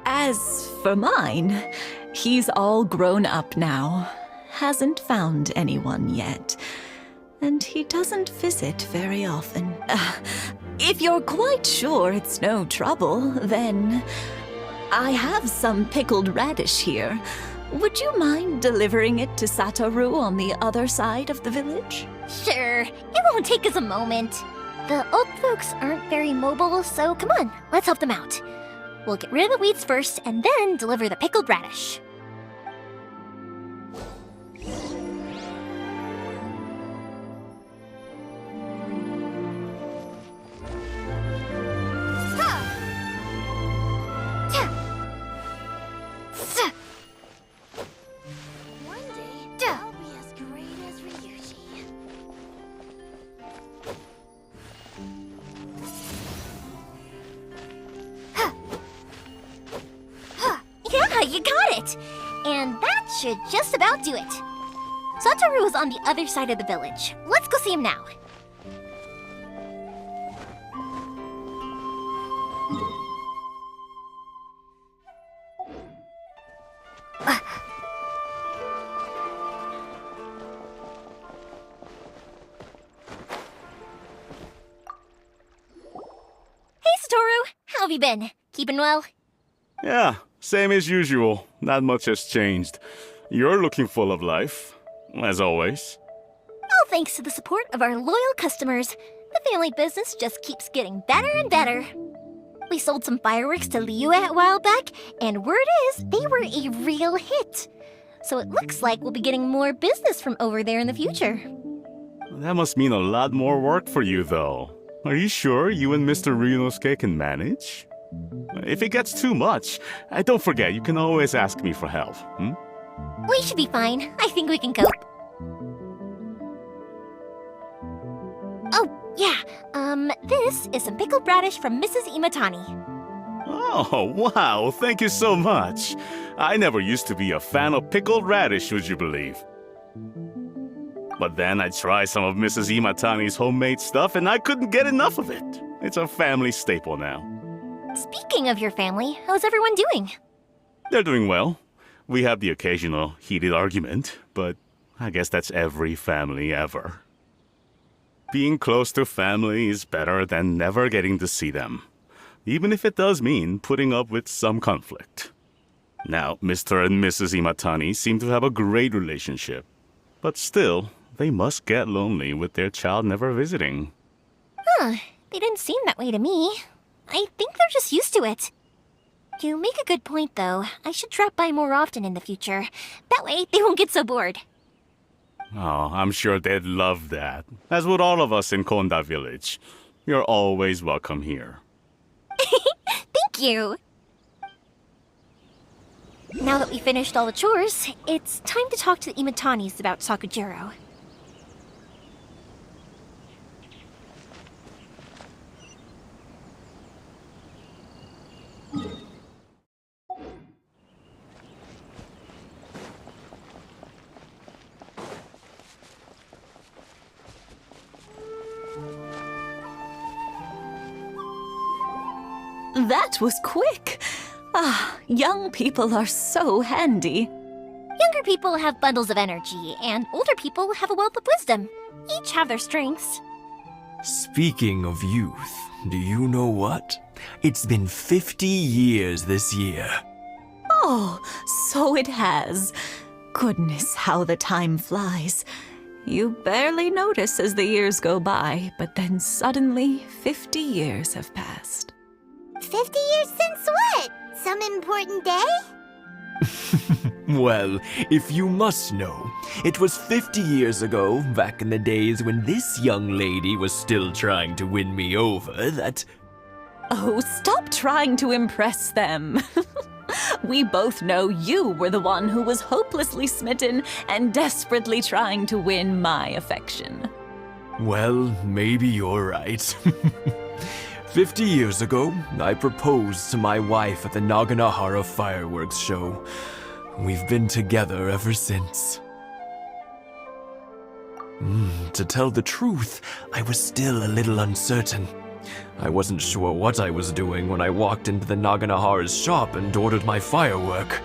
As for mine, he's all grown up now. Hasn't found anyone yet. And he doesn't visit very often. If you're quite sure it's no trouble, then I have some pickled radish here. Would you mind delivering it to Satoru on the other side of the village? Sure, it won't take us a moment. The old folks aren't very mobile, so come on, let's help them out. We'll get rid of the weeds first and then deliver the pickled radish. You got it! And that should just about do it. Satoru is on the other side of the village. Let's go see him now. Hey, Satoru! How have you been? Keeping well? Yeah, same as usual. Not much has changed. You're looking full of life, as always. All thanks to the support of our loyal customers. The family business just keeps getting better and better. We sold some fireworks to Liyue a while back, and word is they were a real hit. So it looks like we'll be getting more business from over there in the future. That must mean a lot more work for you, though. Are you sure you and Mr. Ryunosuke can manage? If it gets too much, don't forget, you can always ask me for help, hmm? We should be fine. I think we can cope. Oh, yeah. This is some pickled radish from Mrs. Imatani. Oh, wow, thank you so much. I never used to be a fan of pickled radish, would you believe? But then I tried some of Mrs. Imatani's homemade stuff and I couldn't get enough of it. It's a family staple now. Speaking of your family, how's everyone doing? They're doing well. We have the occasional heated argument, but I guess that's every family ever. Being close to family is better than never getting to see them, even if it does mean putting up with some conflict. Now, Mr. and Mrs. Imatani seem to have a great relationship, but still, they must get lonely with their child never visiting. Huh, they didn't seem that way to me. I think they're just used to it. You make a good point, though. I should drop by more often in the future. That way, they won't get so bored. Oh, I'm sure they'd love that, as would all of us in Konda Village. You're always welcome here. Thank you! Now that we finished all the chores, it's time to talk to the Imatanis about Sakujiro. That was quick. Ah, young people are so handy. Younger people have bundles of energy, and older people have a wealth of wisdom. Each have their strengths. Speaking of youth, do you know what? It's been 50 years this year. Oh, so it has. Goodness, how the time flies. You barely notice as the years go by, but then suddenly 50 years have passed. 50 years since what? Some important day? Well, if you must know, it was 50 years ago, back in the days when this young lady was still trying to win me over, that... Oh, stop trying to impress them. We both know you were the one who was hopelessly smitten and desperately trying to win my affection. Well, maybe you're right. 50 years ago, I proposed to my wife at the Naganahara fireworks show. We've been together ever since. To tell the truth, I was still a little uncertain. I wasn't sure what I was doing when I walked into the Naganahara's shop and ordered my firework.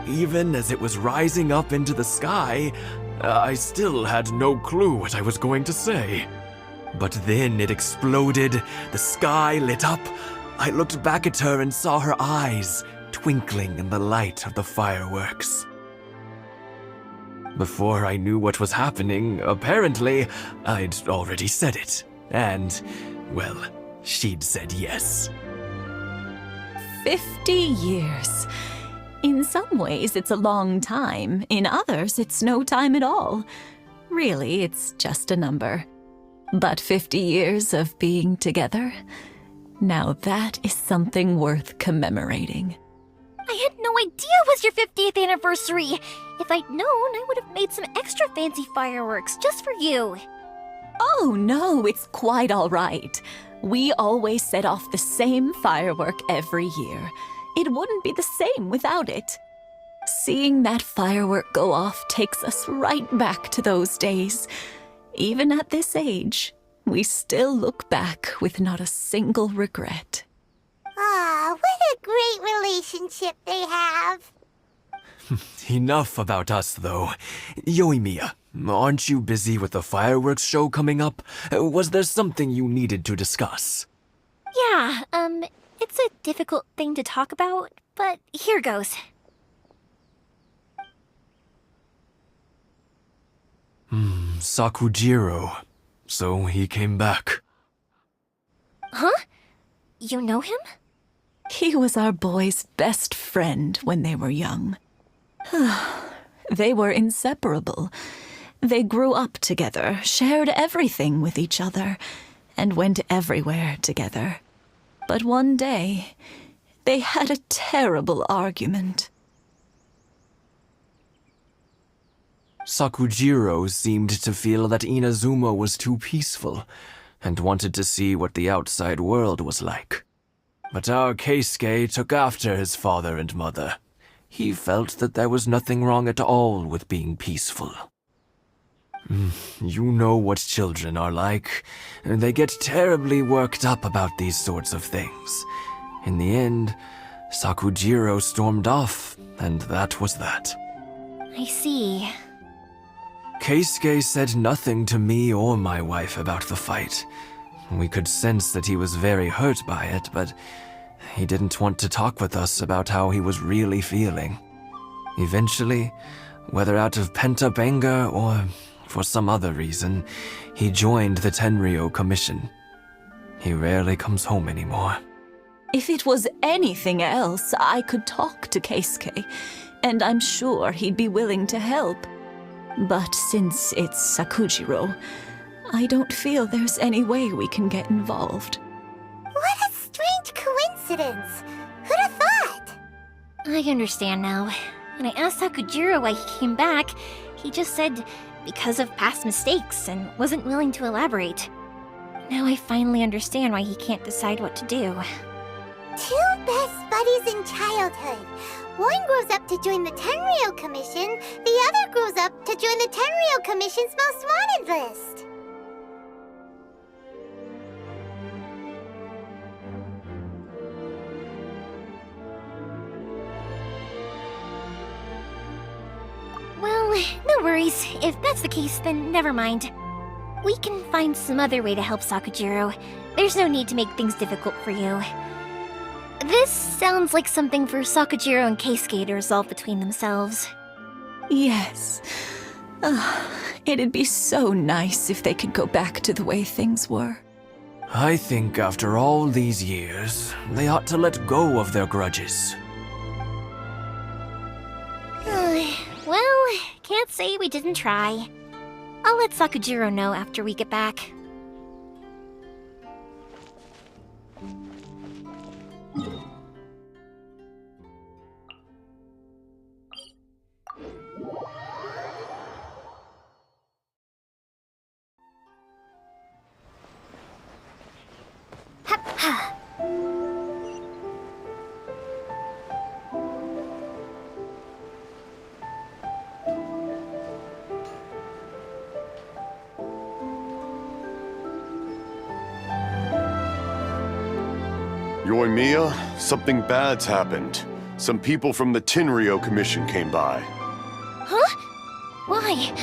Even as it was rising up into the sky, I still had no clue what I was going to say. But then it exploded, the sky lit up. I looked back at her and saw her eyes twinkling in the light of the fireworks. Before I knew what was happening, apparently, I'd already said it. And, well, she'd said yes. 50 years. In some ways, it's a long time. In others, it's no time at all. Really, it's just a number. But 50 years of being together, now that is something worth commemorating. I had no idea it was your 50th anniversary. If I'd known, I would have made some extra fancy fireworks just for you. Oh no, it's quite all right. We always set off the same firework every year. It wouldn't be the same without it. Seeing that firework go off takes us right back to those days. Even at this age, we still look back with not a single regret. Ah, what a great relationship they have. Enough about us, though. Yoimiya, aren't you busy with the fireworks show coming up? Was there something you needed to discuss? Yeah, it's a difficult thing to talk about, but here goes. Sakujiro. So he came back. Huh? You know him? He was our boy's best friend when they were young. They were inseparable. They grew up together, shared everything with each other, and went everywhere together. But one day, they had a terrible argument. Sakujiro seemed to feel that Inazuma was too peaceful, and wanted to see what the outside world was like. But our Keisuke took after his father and mother. He felt that there was nothing wrong at all with being peaceful. You know what children are like. They get terribly worked up about these sorts of things. In the end, Sakujiro stormed off, and that was that. I see. Keisuke said nothing to me or my wife about the fight. We could sense that he was very hurt by it, but he didn't want to talk with us about how he was really feeling. Eventually, whether out of pent-up anger or for some other reason, he joined the Tenryou Commission. He rarely comes home anymore. If it was anything else, I could talk to Keisuke, and I'm sure he'd be willing to help. But since it's Sakujiro, I don't feel there's any way we can get involved. What a strange coincidence! Who'd have thought? I understand now. When I asked Sakujiro why he came back, he just said because of past mistakes and wasn't willing to elaborate. Now I finally understand why he can't decide what to do. Two best buddies in childhood. One grows up to join the Tenryou Commission, the other grows up to join the Tenryou Commission's most wanted list. Well, no worries. If that's the case, then never mind. We can find some other way to help Sakujiro. There's no need to make things difficult for you. This sounds like something for Sakujiro and Keisuke to resolve between themselves. Yes. It'd be so nice if they could go back to the way things were. I think after all these years, they ought to let go of their grudges. Well, can't say we didn't try. I'll let Sakujiro know after we get back. Yoimiya, something bad's happened. Some people from the Tenryou Commission came by. Huh? Why?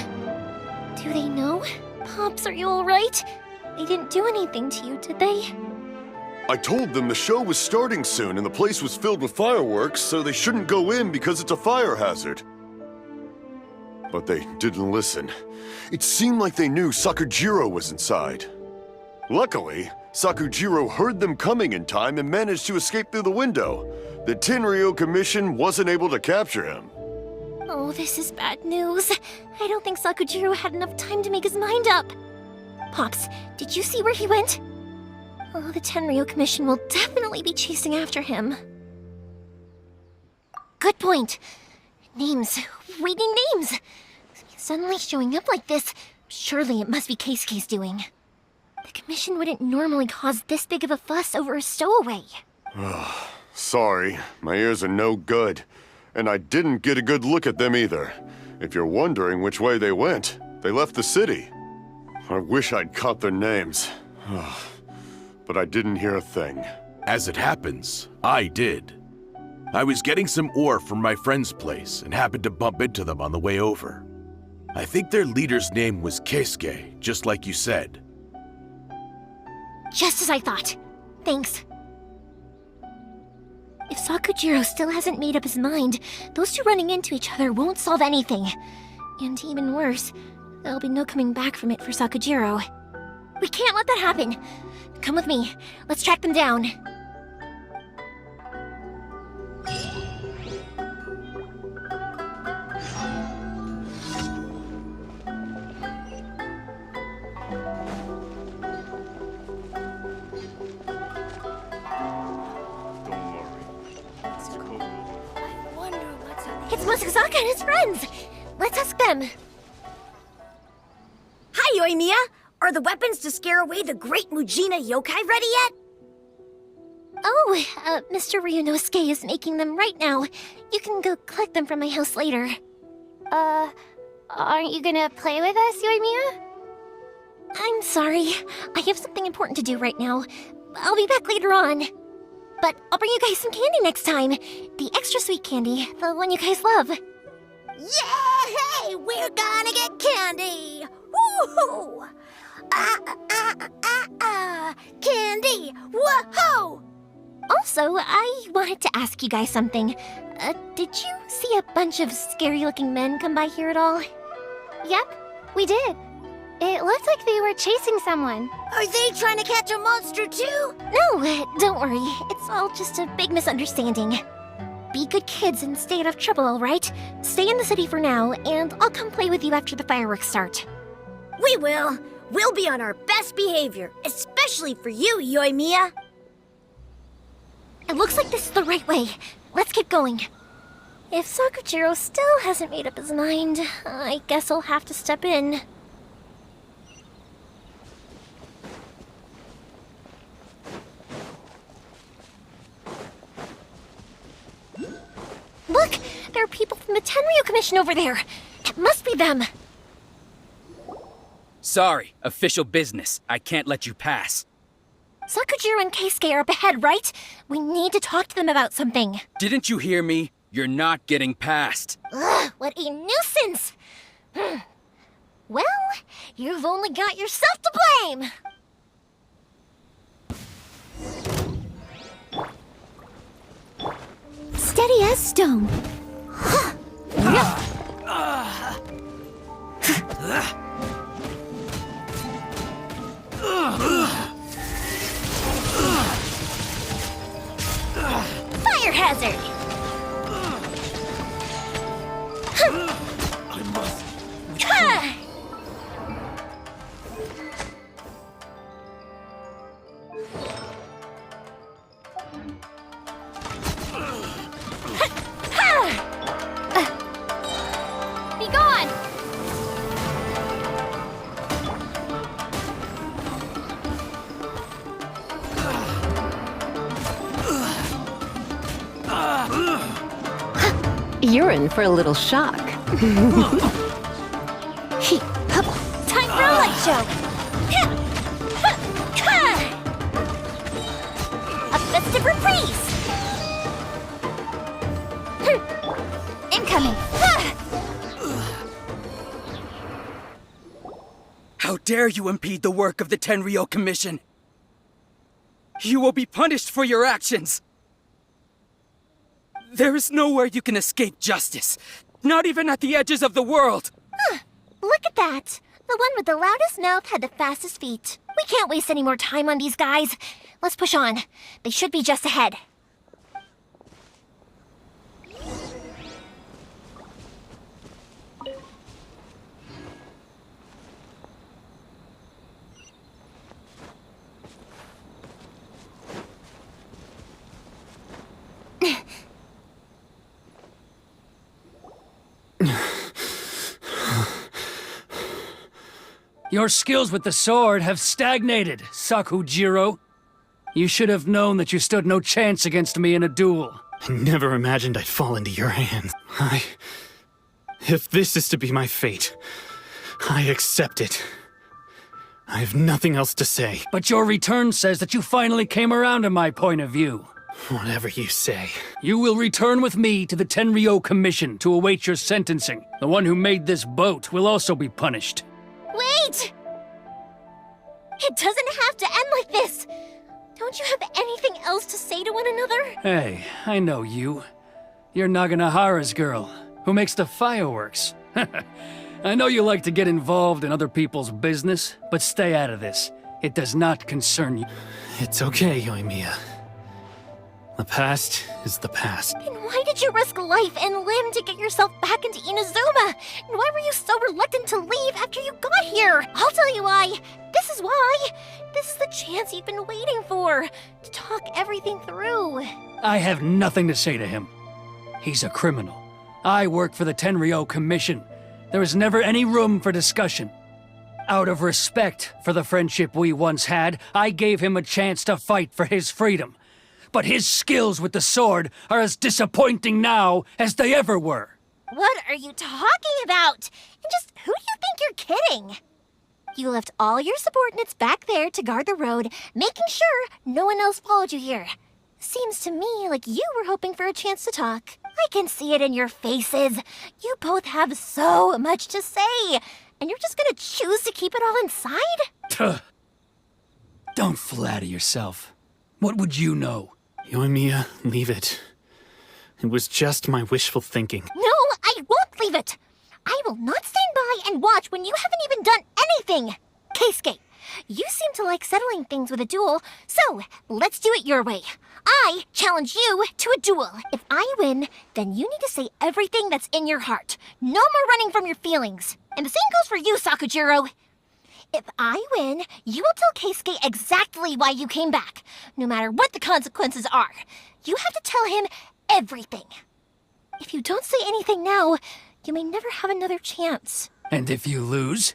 Do they know? Pops, are you alright? They didn't do anything to you, did they? I told them the show was starting soon and the place was filled with fireworks, so they shouldn't go in because it's a fire hazard. But they didn't listen. It seemed like they knew Sakujiro was inside. Luckily, Sakujiro heard them coming in time and managed to escape through the window. The Tenryou Commission wasn't able to capture him. Oh, this is bad news. I don't think Sakujiro had enough time to make his mind up. Pops, did you see where he went? Oh, the Tenryou Commission will definitely be chasing after him. Good point. Names. We need names. Suddenly showing up like this, surely it must be Keisuke's doing. The Commission wouldn't normally cause this big of a fuss over a stowaway. Sorry, my ears are no good. And I didn't get a good look at them either. If you're wondering which way they went, they left the city. I wish I'd caught their names. But I didn't hear a thing. As it happens, I did. I was getting some ore from my friend's place and happened to bump into them on the way over. I think their leader's name was Keisuke, just like you said. Just as I thought. Thanks. If Sakujiro still hasn't made up his mind, those two running into each other won't solve anything. And even worse, there'll be no coming back from it for Sakujiro. We can't let that happen. Come with me. Let's track them down. It's Masazaka and his friends! Let's ask them. Hi, Yoimiya! Are the weapons to scare away the great Mujina yokai ready yet? Oh, Mr. Ryunosuke is making them right now. You can go collect them from my house later. Aren't you gonna play with us, Yoimiya? I'm sorry. I have something important to do right now. I'll be back later on. But I'll bring you guys some candy next time. The extra sweet candy, the one you guys love. Yay! We're gonna get candy! Woohoo! Candy! Whoa! Also, I wanted to ask you guys something. Did you see a bunch of scary-looking men come by here at all? Yep, we did. It looked like they were chasing someone. Are they trying to catch a monster too? No, don't worry. It's all just a big misunderstanding. Be good kids and stay out of trouble, alright? Stay in the city for now, and I'll come play with you after the fireworks start. We will. We'll be on our best behavior, especially for you, Yoimiya. It looks like this is the right way. Let's get going. If Sakujiro still hasn't made up his mind, I guess I'll have to step in. Look! There are people from the Tenryu Commission over there! It must be them! Sorry, official business. I can't let you pass. Sakujiro and Keisuke are up ahead, right? We need to talk to them about something. Didn't you hear me? You're not getting past. Ugh, what a nuisance! Well, you've only got yourself to blame! Steady as stone. Fire hazard! I must. Be gone! You're in for a little shock. Time for a light show! A festive reprise! Incoming! How dare you impede the work of the Tenryu Commission? You will be punished for your actions! There is nowhere you can escape justice. Not even at the edges of the world. Look at that. The one with the loudest mouth had the fastest feet. We can't waste any more time on these guys. Let's push on. They should be just ahead. Your skills with the sword have stagnated, Sakujiro. You should have known that you stood no chance against me in a duel. I never imagined I'd fall into your hands. If this is to be my fate, I accept it. I have nothing else to say. But your return says that you finally came around to my point of view. Whatever you say. You will return with me to the Tenryo Commission to await your sentencing. The one who made this boat will also be punished. Wait! It doesn't have to end like this! Don't you have anything else to say to one another? Hey, I know you. You're Naganahara's girl, who makes the fireworks. I know you like to get involved in other people's business, but stay out of this. It does not concern you. It's okay, Yoimiya. The past is the past. And why did you risk life and limb to get yourself back into Inazuma? And why were you so reluctant to leave after you got here? I'll tell you why. This is why. This is the chance you've been waiting for, to talk everything through. I have nothing to say to him. He's a criminal. I work for the Tenryo Commission. There is never any room for discussion. Out of respect for the friendship we once had, I gave him a chance to fight for his freedom. But his skills with the sword are as disappointing now as they ever were. What are you talking about? And just who do you think you're kidding? You left all your subordinates back there to guard the road, making sure no one else followed you here. Seems to me like you were hoping for a chance to talk. I can see it in your faces. You both have so much to say, and you're just gonna choose to keep it all inside? Don't flatter yourself. What would you know? Yoimiya, leave it. It was just my wishful thinking. No, I won't leave it. I will not stand by and watch when you haven't even done anything. Keisuke, you seem to like settling things with a duel, so let's do it your way. I challenge you to a duel. If I win, then you need to say everything that's in your heart. No more running from your feelings. And the same goes for you, Sakujiro. If I win, you will tell Keisuke exactly why you came back, no matter what the consequences are. You have to tell him everything. If you don't say anything now, you may never have another chance. And if you lose?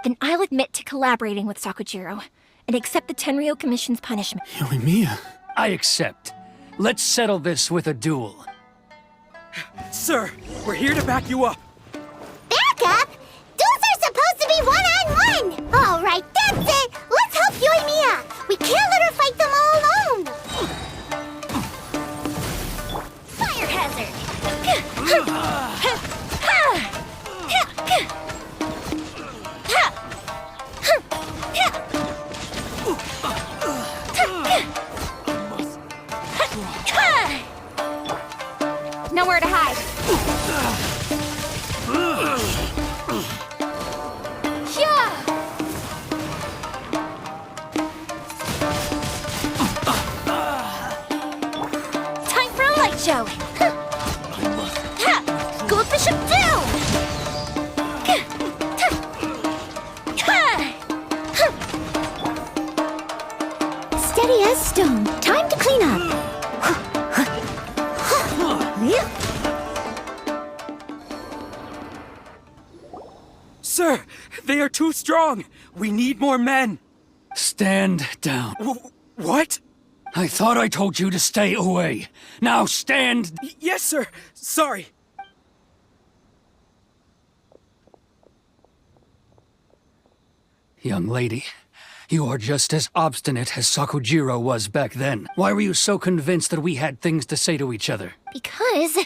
Then I'll admit to collaborating with Sakujiro and accept the Tenryo Commission's punishment. Yoimiya. I accept. Let's settle this with a duel. Sir, we're here to back you up. Back up? Duels are supposed to be one-on-one! All right, that's it! Let's help Yoimiya! We can't let her fight them all alone! Fire hazard! Nowhere to hide. Time for a light show! Gold Bishop down! Steady as stone. Time to clean up. Sir, they are too strong. We need more men. Stand down. What? I thought I told you to stay away. Now stand... Yes, sir. Sorry. Young lady, you are just as obstinate as Sakujiro was back then. Why were you so convinced that we had things to say to each other? Because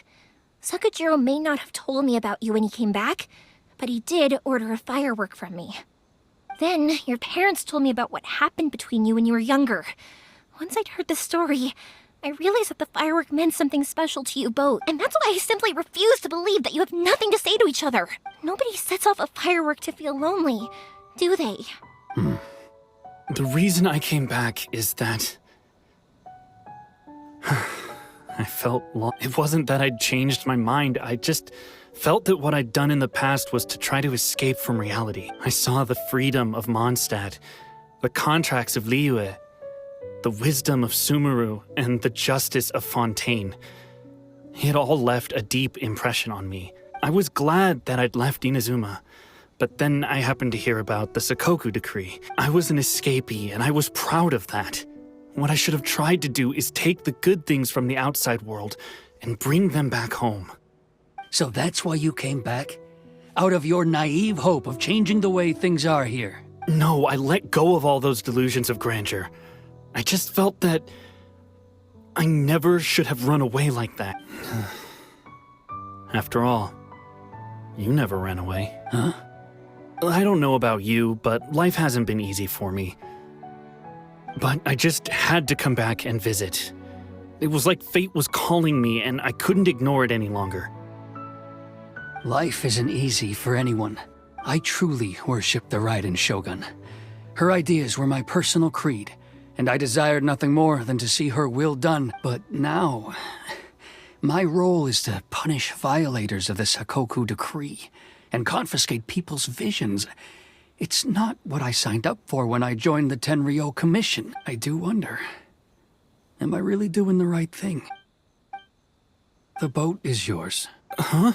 Sakujiro may not have told me about you when he came back, but he did order a firework from me. Then your parents told me about what happened between you when you were younger. Once I'd heard the story, I realized that the firework meant something special to you both, and that's why I simply refuse to believe that you have nothing to say to each other. Nobody sets off a firework to feel lonely, do they? The reason I came back is that... I felt it wasn't that I'd changed my mind, I just felt that what I'd done in the past was to try to escape from reality. I saw the freedom of Mondstadt, the contracts of Liyue, the wisdom of Sumeru, and the justice of Fontaine. It all left a deep impression on me. I was glad that I'd left Inazuma, but then I happened to hear about the Sakoku decree. I was an escapee, and I was proud of that. What I should have tried to do is take the good things from the outside world and bring them back home. So that's why you came back? Out of your naive hope of changing the way things are here? No, I let go of all those delusions of grandeur. I just felt that I never should have run away like that. After all, you never ran away. Huh? I don't know about you, but life hasn't been easy for me. But I just had to come back and visit. It was like fate was calling me, and I couldn't ignore it any longer. Life isn't easy for anyone. I truly worship the Raiden Shogun. Her ideas were my personal creed, and I desired nothing more than to see her will done. But now, my role is to punish violators of the Sakoku decree and confiscate people's visions. It's not what I signed up for when I joined the Tenryo Commission. I do wonder, am I really doing the right thing? The boat is yours. Huh?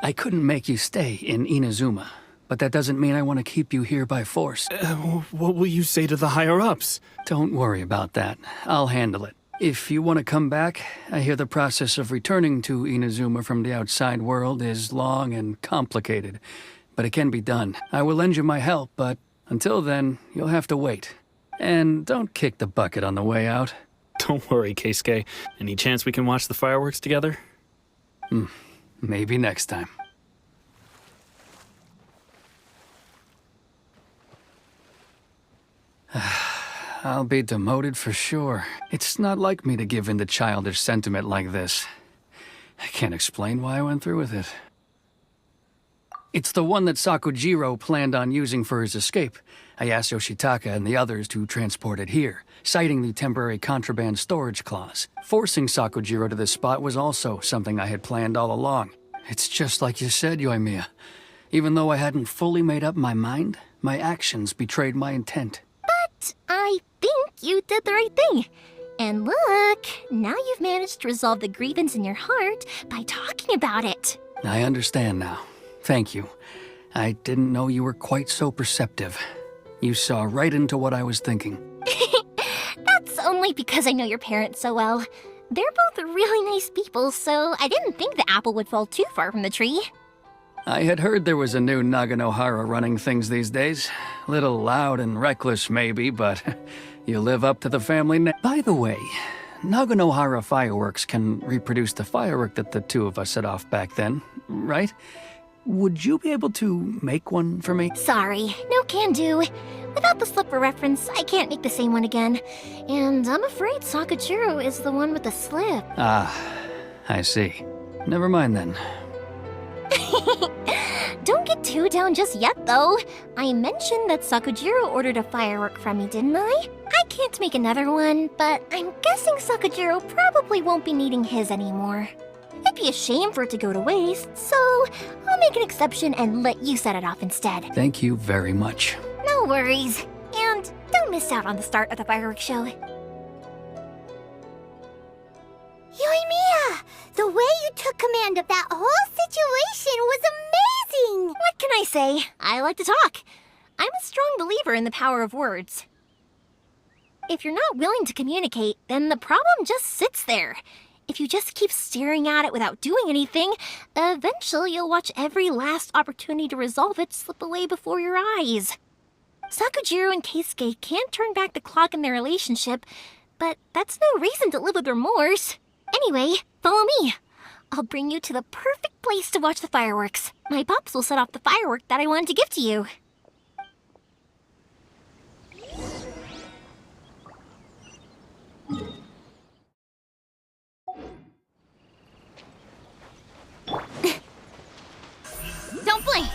I couldn't make you stay in Inazuma, but that doesn't mean I want to keep you here by force. What will you say to the higher-ups? Don't worry about that. I'll handle it. If you want to come back, I hear the process of returning to Inazuma from the outside world is long and complicated, but it can be done. I will lend you my help, but until then, you'll have to wait. And don't kick the bucket on the way out. Don't worry, Keisuke. Any chance we can watch the fireworks together? Maybe next time. I'll be demoted for sure. It's not like me to give in to childish sentiment like this. I can't explain why I went through with it. It's the one that Sakujiro planned on using for his escape. I asked Yoshitaka and the others to transport it here, citing the temporary contraband storage clause. Forcing Sakujiro to this spot was also something I had planned all along. It's just like you said, Yoimiya. Even though I hadn't fully made up my mind, my actions betrayed my intent. But I think you did the right thing. And look, now you've managed to resolve the grievance in your heart by talking about it. I understand now. Thank you. I didn't know you were quite so perceptive. You saw right into what I was thinking. That's only because I know your parents so well. They're both really nice people, so I didn't think the apple would fall too far from the tree. I had heard there was a new Naganohara running things these days. Little loud and reckless, maybe, but you live up to the family name. By the way, Naganohara fireworks can reproduce the firework that the two of us set off back then, right? Would you be able to make one for me? Sorry, no can do. Without the slipper reference, I can't make the same one again. And I'm afraid Sakujiro is the one with the slip. Ah, I see. Never mind then. Don't get too down just yet, though. I mentioned that Sakujiro ordered a firework from me, didn't I? I can't make another one, but I'm guessing Sakujiro probably won't be needing his anymore. It'd be a shame for it to go to waste, so I'll make an exception and let you set it off instead. Thank you very much. No worries. And don't miss out on the start of the fireworks show. Yoimiya, the way you took command of that whole situation was amazing! What can I say? I like to talk. I'm a strong believer in the power of words. If you're not willing to communicate, then the problem just sits there. If you just keep staring at it without doing anything, eventually you'll watch every last opportunity to resolve it slip away before your eyes. Sakujiro and Keisuke can't turn back the clock in their relationship, but that's no reason to live with remorse. Anyway, follow me. I'll bring you to the perfect place to watch the fireworks. My pops will set off the firework that I wanted to give to you. Don't blink!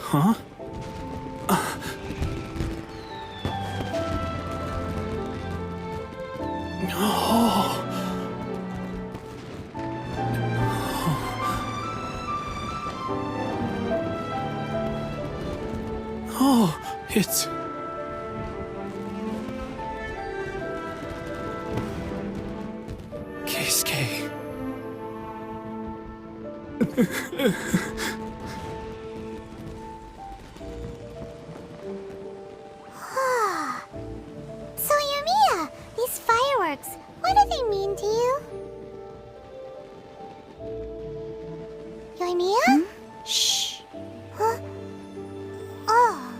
Huh? It's... Keisuke. So, Yumiya, these fireworks, what do they mean to you? Yumiya? Shh. Huh? Oh.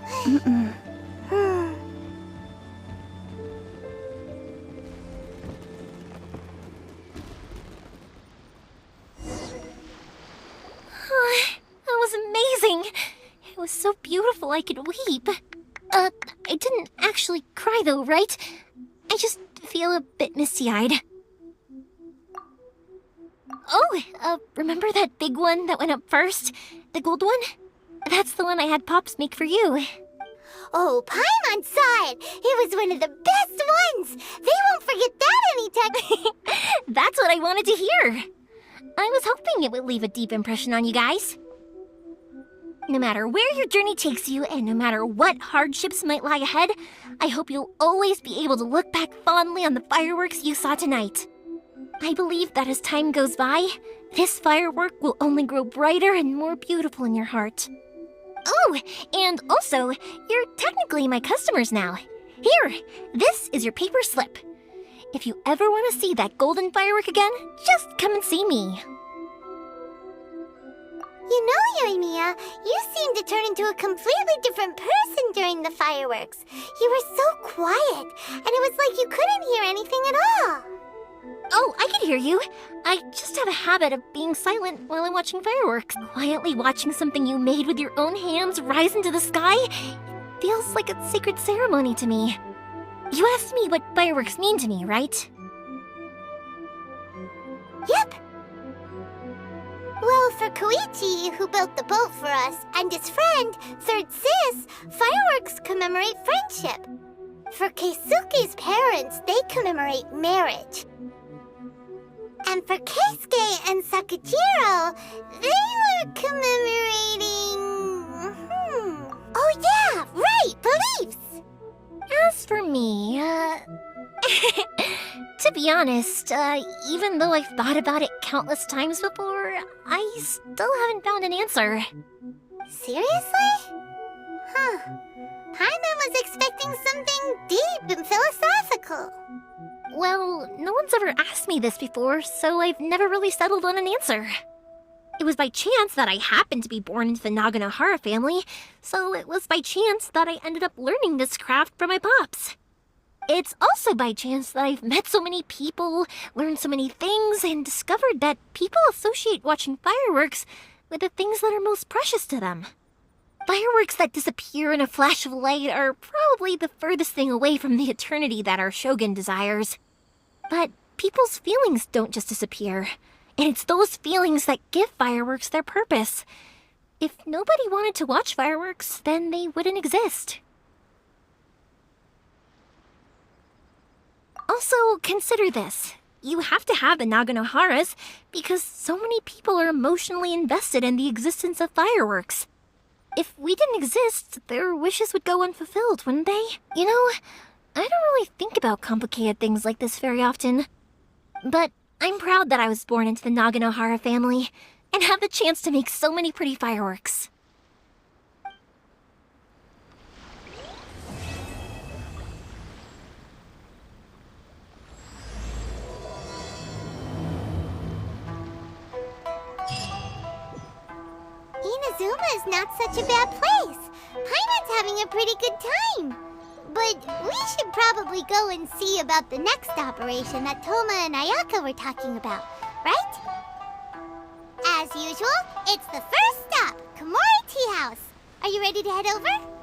That was amazing! It was so beautiful I could weep. I didn't actually cry though, right? I just feel a bit misty-eyed. Oh, remember that big one that went up first? The gold one? That's the one I had Pops make for you. Oh, Paimon saw it! It was one of the best ones! They won't forget that anytime! That's what I wanted to hear! I was hoping it would leave a deep impression on you guys. No matter where your journey takes you, and no matter what hardships might lie ahead, I hope you'll always be able to look back fondly on the fireworks you saw tonight. I believe that as time goes by, this firework will only grow brighter and more beautiful in your heart. Oh, and also, you're technically my customers now. Here, this is your paper slip. If you ever want to see that golden firework again, just come and see me. You know, Yumiya, you seemed to turn into a completely different person during the fireworks. You were so quiet, and it was like you couldn't hear anything at all. Oh, I can hear you. I just have a habit of being silent while I'm watching fireworks. Quietly watching something you made with your own hands rise into the sky feels like a sacred ceremony to me. You asked me what fireworks mean to me, right? Yep. Well, for Koichi, who built the boat for us, and his friend, Third Sis, fireworks commemorate friendship. For Keisuke's parents, they commemorate marriage. And for Keisuke and Sakujiro, they were commemorating... Oh yeah, right, beliefs! As for me, to be honest, even though I've thought about it countless times before, I still haven't found an answer. Seriously? Huh. Paimon was expecting something deep and philosophical. Well, no one's ever asked me this before, so I've never really settled on an answer. It was by chance that I happened to be born into the Naganohara family, so it was by chance that I ended up learning this craft from my pops. It's also by chance that I've met so many people, learned so many things, and discovered that people associate watching fireworks with the things that are most precious to them. Fireworks that disappear in a flash of light are probably the furthest thing away from the eternity that our shogun desires. But people's feelings don't just disappear, and it's those feelings that give fireworks their purpose. If nobody wanted to watch fireworks, then they wouldn't exist. Also, consider this. You have to have the Naganoharas because so many people are emotionally invested in the existence of fireworks. If we didn't exist, their wishes would go unfulfilled, wouldn't they? You know, I don't really think about complicated things like this very often. But I'm proud that I was born into the Naganohara family and have the chance to make so many pretty fireworks. Inazuma is not such a bad place. Paimon's having a pretty good time. But we should probably go and see about the next operation that Toma and Ayaka were talking about, right? As usual, it's the first stop, Komori Tea House. Are you ready to head over?